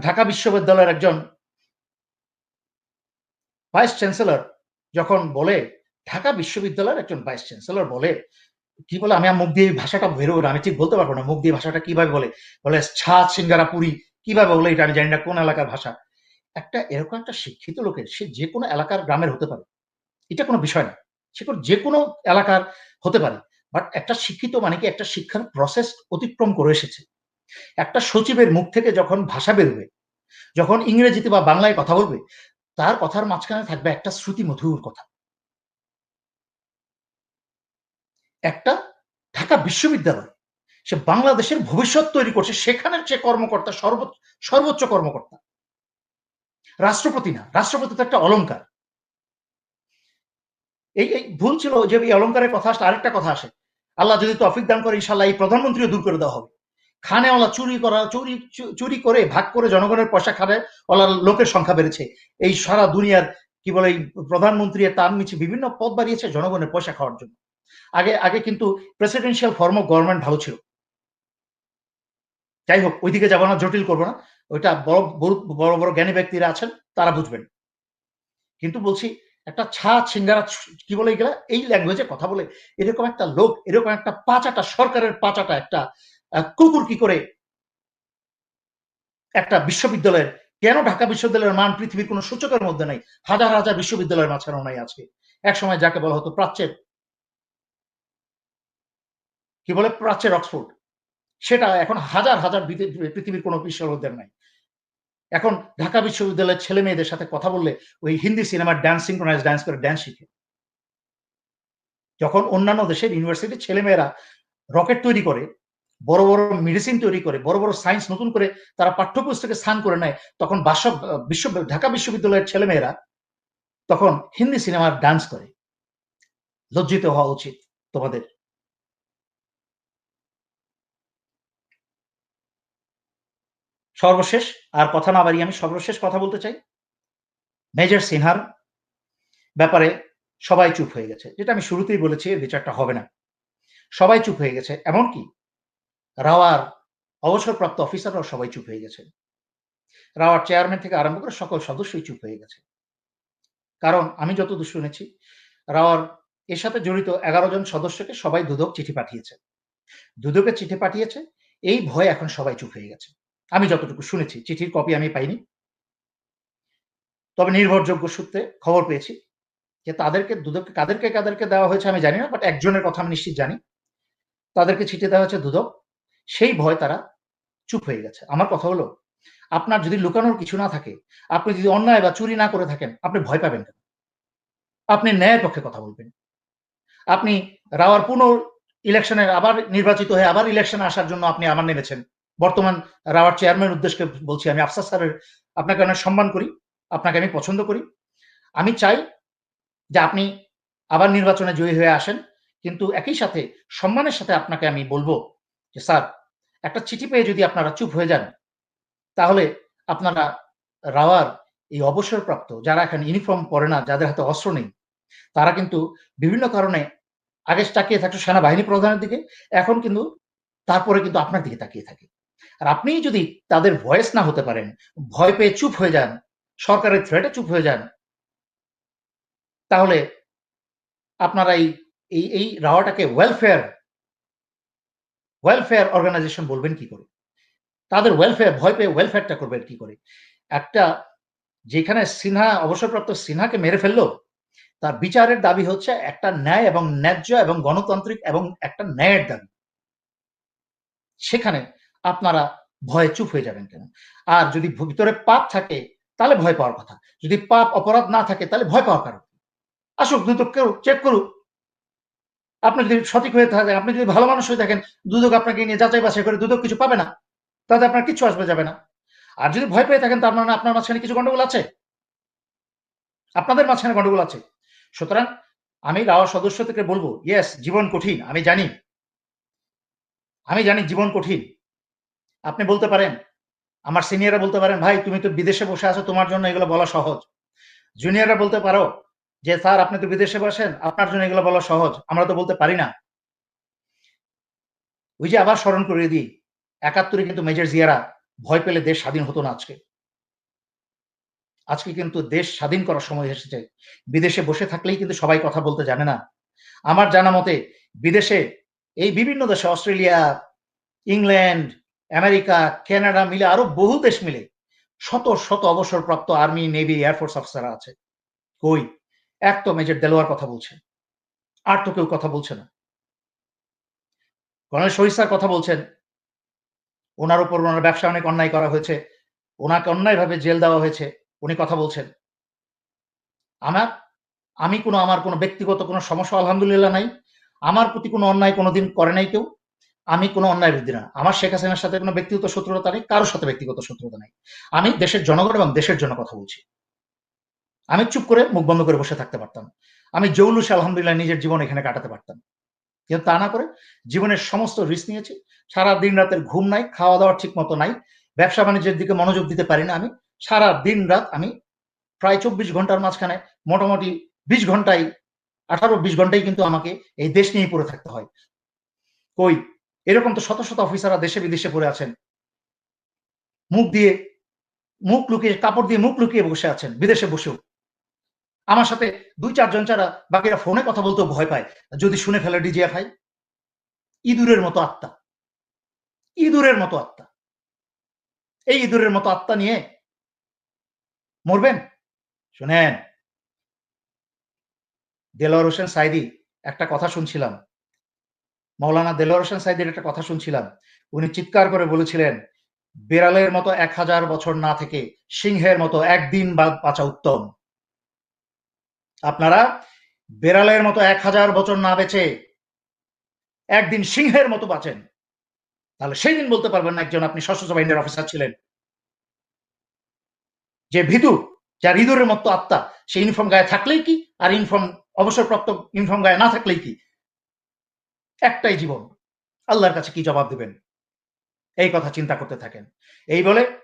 ঢাকা বিশ্ববিদ্যালয়ের একজন ভাইস চ্যান্সেলর যখন বলে, ঢাকা বিশ্ববিদ্যালয়ের একজন ভাইস চ্যান্সেলর বলে, কি বলে, আমি মুখ দিয়ে ভাষাটা বেরোবে না, আমি ঠিক বলতে পারবো না মুখ দিয়ে ভাষাটা কিভাবে বলে, বলে ছাদ সিঙ্গারা পুরি, কিভাবে বলে এটা আমি জানি না, কোন এলাকার ভাষা। একটা এরকম একটা শিক্ষিত লোকের, সে যে কোনো এলাকার গ্রামের হতে পারে, এটা কোনো বিষয় না, সে যে কোনো এলাকার হতে পারে, বাট একটা শিক্ষিত মানে কি একটা শিক্ষার প্রসেস অতিক্রম করে এসেছে। একটা সচিবের মুখ থেকে যখন ভাষা বেরোবে, যখন ইংরেজিতে বা বাংলায় কথা বলবে, তার কথার মাঝখানে থাকবে একটা শ্রুতি মধুর কথা। একটা ঢাকা বিশ্ববিদ্যালয়, সে বাংলাদেশের ভবিষ্যৎ তৈরি করছে, সেখানের যে কর্মকর্তা সর্বোচ্চ কর্মকর্তা, রাষ্ট্রপতি না, রাষ্ট্রপতি তো একটা অলংকার। এই ভুল ছিল যে এই অলংকারের কথা আসলে আরেকটা কথা আসে, আল্লাহ যদি তৌফিক দান করে ইনশাল্লাহ এই প্রধানমন্ত্রীও দূর করে দেওয়া হবে। খানেওয়ালা চুরি করে ভাগ করে জনগণের পয়সা খাবে ওলা লোকের সংখ্যা বেড়েছে। এই সারা দুনিয়ার কি বলে প্রধানমন্ত্রী তার নিচে বিভিন্ন পদ বাড়িয়েছে জনগণের পয়সা খাওয়ার জন্য। আগে আগে কিন্তু প্রেসিডেন্সিয়াল ফর্ম অফ গভর্নমেন্ট ভালো ছিল। যাই হোক, ওইদিকে যাবো না, জটিল করবো না, ওইটা বড় বড় জ্ঞানী ব্যক্তিরা আছেন, তারা বুঝবেন। কিন্তু বলছি, একটা সিঙ্গারা কি বলে এগুলা, এই ল্যাঙ্গুয়েজে কথা বলে এরকম একটা লোক, এরকম একটা পাচাটা, সরকারের পাচাটা একটা কুকুর কি করে একটা বিশ্ববিদ্যালয়ের, কেন ঢাকা বিশ্ববিদ্যালয়ের মান পৃথিবীর কোন সূচকের মধ্যে নাই, হাজার হাজার বিশ্ববিদ্যালয়ের মাঝখানেও নাই আজকে। এক সময় যাকে বলা হতো প্রাচ্যের, কি বলে, প্রাচ্যের অক্সফোর্ড, সেটা এখন হাজার হাজার পৃথিবীর কোন বিশ্ববিদ্যালয় নাই। এখন ঢাকা বিশ্ববিদ্যালয়ের ছেলে মেয়েদের সাথে কথা বললে ওই হিন্দি সিনেমার ডান্স, সিঙ্ক্রোনাইজ ডান্স করে ডান্স শিখে। যখন অন্যান্য দেশের ইউনিভার্সিটির ছেলেমেয়েরা রকেট তৈরি করে, বড় বড় মেডিসিন তৈরি করে, বড় বড় সায়েন্স নতুন করে তারা পাঠ্যপুস্তকে স্থান করে নেয়, তখন ঢাকা বিশ্ববিদ্যালয়ের ছেলেমেয়েরা তখন হিন্দি সিনেমার ডান্স করে। লজ্জিত হওয়া উচিত তোমাদের। সর্বশেষ, আর কথা না বাড়িয়ে আমি সর্বশেষ কথা বলতে চাই, মেজর সিনহার ব্যাপারে সবাই চুপ হয়ে গেছে, যেটা আমি শুরুতেই বলেছি, এর বিচারটা হবে না। সবাই চুপ হয়ে গেছে, এমনকি রাওয়ার অবসরপ্রাপ্ত অফিসাররাও সবাই চুপ হয়ে গেছে। রাওয়ার চেয়ারম্যান থেকে আরম্ভ করে সকল সদস্যই চুপ হয়ে গেছে। কারণ আমি যতদূর শুনেছি, রাওয়ার এর সাথে জড়িত 11 জন সদস্যকে সবাই দুদক চিঠি পাঠিয়েছে। দুদকে চিঠি পাঠিয়েছে, এই ভয়ে এখন সবাই চুপ হয়ে গেছে। আমি যতটুকু শুনেছি, চিঠির কপি আমি পাইনি, তবে নির্ভরযোগ্য সূত্রে খবর পেয়েছি যে তাদেরকে দুদককে কাদেরকে দেওয়া হয়েছে আমি জানি না, বাট একজনের কথা আমি নিশ্চিত জানি, তাদেরকে চিঠি দেওয়া হয়েছে দুদক। সেই ভয় তারা চুপ হয়ে গেছে। আমার কথা হলো, আপনার যদি লুকানোর কিছু না থাকে, আপনি যদি অন্যায় বা চুরি না করে থাকেন, আপনি ভয় পাবেন কেন? আপনি ন্যায়ের পক্ষে কথা বলবেন। আপনি রাওয়ার পুনঃ ইলেকশনের আবার নির্বাচিত হয়ে আবার ইলেকশনে আসার জন্য আপনি আবার নেমেছেন। বর্তমান রাওয়ার চেয়ারম্যান উদ্দেশ্যে বলছি, আমি আফসার স্যারের আপনাকে অনেক সম্মান করি, আপনাকে আমি পছন্দ করি। আমি চাই যে আপনি আবার নির্বাচনে জয়ী হয়ে আসেন, কিন্তু একই সাথে সম্মানের সাথে আপনাকে আমি বলবো যে স্যার, একটা চিঠি পেয়ে যদি আপনারা চুপ হয়ে যান, তাহলে আপনারা রাওয়ার এই অবসরপ্রাপ্ত যারা এখন ইউনিফর্ম পরে না, যাদের হাতে অস্ত্র নেই, তারা কিন্তু বিভিন্ন কারণে আগে তাকিয়ে থাকতো সেনাবাহিনী প্রধানের দিকে, এখন কিন্তু তারপরে কিন্তু আপনার দিকে তাকিয়ে থাকে। আর আপনি যদি তাদের ভয়েস না হতে পারেন, ভয় পেয়ে চুপ হয়ে যান, সরকারের থ্রেটে চুপ হয়ে যান, তাহলে আপনারা এই রাওয়াটাকে ওয়েলফেয়ার অর্গানাইজেশন বলবেন কি করে? তাদের ওয়েলফেয়ার, ভয় পেয়ে ওয়েলফেয়ারটা করবেন কি করে? একটা, যেখানে সিনহা, অবসরপ্রাপ্ত সিনহাকে মেরে ফেললো, তার বিচারের দাবি হচ্ছে একটা ন্যায় এবং ন্যায্য এবং গণতান্ত্রিক এবং একটা ন্যায়ের দাবি। সেখানে আপনারা ভয়ে চুপ হয়ে যাবেন কেন? আর যদি ভিতরে পাপ থাকে, তাহলে ভয় পাওয়ার কথা। যদি পাপ অপরাধ না থাকে, তাহলে ভয় পাওয়ার কারণ। আসুক, দুদক চেক করুক। আপনি যদি সঠিক হয়ে থাকেন, আপনি যদি ভালো মানুষ হয়ে থাকেন, দুদক আপনাকে নিয়ে যাচাই বাছাই করে, দুদক কিছু পাবে না, তাতে আপনার কিচ্ছু আসবে যাবে না। আর যদি ভয় পেয়ে থাকেন, তার মানে আপনার মাঝখানে কিছু গন্ডগোল আছে, আপনাদের মাঝখানে গন্ডগোল আছে। সুতরাং আমি রাওয়া সদস্য থেকে বলবো, ইয়েস, জীবন কঠিন, আমি জানি জীবন কঠিন। আপনি বলতে পারেন, আমার সিনিয়ররা বলতে পারেন, ভাই তুমি তো বিদেশে বসে আছো, তোমার জন্য এগুলো বলা সহজ। জুনিয়ররা বলতে পারো যে স্যার আপনি তো বিদেশে বসেন, আপনার জন্য এগুলো বলা সহজ, আমরা তো বলতে পারি না। ওই যে আবার স্মরণ করিয়ে দিই, ৭১ কিন্তু মেজর জিয়ারা ভয় পেলে দেশ স্বাধীন হতো না আজকে। আজকে কিন্তু দেশ স্বাধীন করার সময় এসেছে। বিদেশে বসে থাকলেই কিন্তু সবাই কথা বলতে জানে না। আমার জানা মতে বিদেশে এই বিভিন্ন দেশে অস্ট্রেলিয়া, ইংল্যান্ড, আমেরিকা, কানাডা মিলে আরো বহু দেশ মিলে শত শত অবসরপ্রাপ্ত আর্মি, নেভি, এয়ারফোর্স অফিসাররা আছে। কই? এক তো মেজর দেলোয়ার কথা বলছে, আর তো কেউ কথা বলছে না। কর্নেল শহীদ স্যার কথা বলছেন, ওনার উপর ওনার ব্যবসায় অনেক অন্যায় করা হয়েছে, ওনাকে অন্যায়ভাবে জেল দেওয়া হয়েছে, উনি কথা বলছেন। আমার আমার কোনো ব্যক্তিগত কোনো সমস্যা আলহামদুলিল্লাহ নাই। আমার প্রতি কোনো অন্যায় কোনোদিন করে নাই কেউ। আমি কোনো অন্যায়ের বিরোধী না। আমার শেখ হাসিনার সাথে কোনো ব্যক্তিগত শত্রুতা নেই, কারো সাথে ব্যক্তিগত শত্রুতা নাই। আমি দেশের জনগণ এবং দেশের জন্য কথা বলছি। আমি চুপ করে মুখ বন্ধ করে বসে থাকতে পারতাম। আমি জৌলুসে আলহামদুলিল্লাহ নিজের জীবন এখানে কাটাতে পারতাম। কিন্তু তা না করে জীবনের সমস্ত রিস্ক নিয়েছি। সারা দিন রাতের ঘুম নাই, খাওয়া দাওয়া ঠিক মতো নাই। ব্যবসা বাণিজ্যের দিকে মনোযোগ দিতে পারি না আমি। সারা দিন রাত আমি প্রায় ২৪ ঘন্টার মাঝখানে মোটামুটি ২০ ঘন্টায় ১৮-২০ ঘন্টাই কিন্তু আমাকে এই দেশ নিয়েই পড়ে থাকতে হয়। কই? এরকম তো শত শত অফিসাররা দেশে বিদেশে পড়ে আছেন। মুখ দিয়ে মুখ লুকিয়ে কাপড় দিয়ে মুখ লুকিয়ে বসে আছেন বিদেশে বসেও। আমার সাথে ২-৪ জন ছাড়া বাকিরা ফোনে কথা বলতেও ভয় পায়। যদি শুনে ফেলে ডিজিএফআই। ইঁদুরের মতো আত্মা। ইঁদুরের মতো আত্মা। এই ইঁদুরের মতো আত্মা নিয়ে মরবেন? শোনেন, দেলোয়ার হোসেন সাঈদী একটা কথা শুনছিলাম। মাওলানা দেলোয়ার হোসেন সাঈদীর একটা কথা শুনছিলাম। উনি চিৎকার করে বলেছিলেন, "বিড়ালের মতো ১০০০ বছর না থেকে সিংহের মতো একদিন বাঁচা উত্তম।" আপনারা বিড়ালের মতো ১০০০ বছর না বেঁচে একদিন সিংহের মতো বাঁচেন। তাহলে সেই দিন বলতে পারবেন না একজন আপনি সশস্ত্র বাহিনীর অফিসার ছিলেন। যে ভীতু, যার ইঁদুরের মতো আত্মা, সে ইউনিফর্ম গায়ে থাকলেই কি আর অবসরপ্রাপ্ত ইউনিফর্ম গায়ে না থাকলেই কি? একটাই জীবন। আল্লাহর কাছে কি জবাব দিবেন? এই কথা চিন্তা করতে থাকেন। এই বলে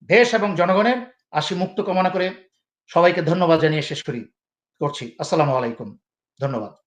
দেশ এবং জনগণের আশি মুক্ত কামনা করে সবাইকে ধন্যবাদ জানিয়ে শেষ করছি। আসসালামু আলাইকুম। ধন্যবাদ।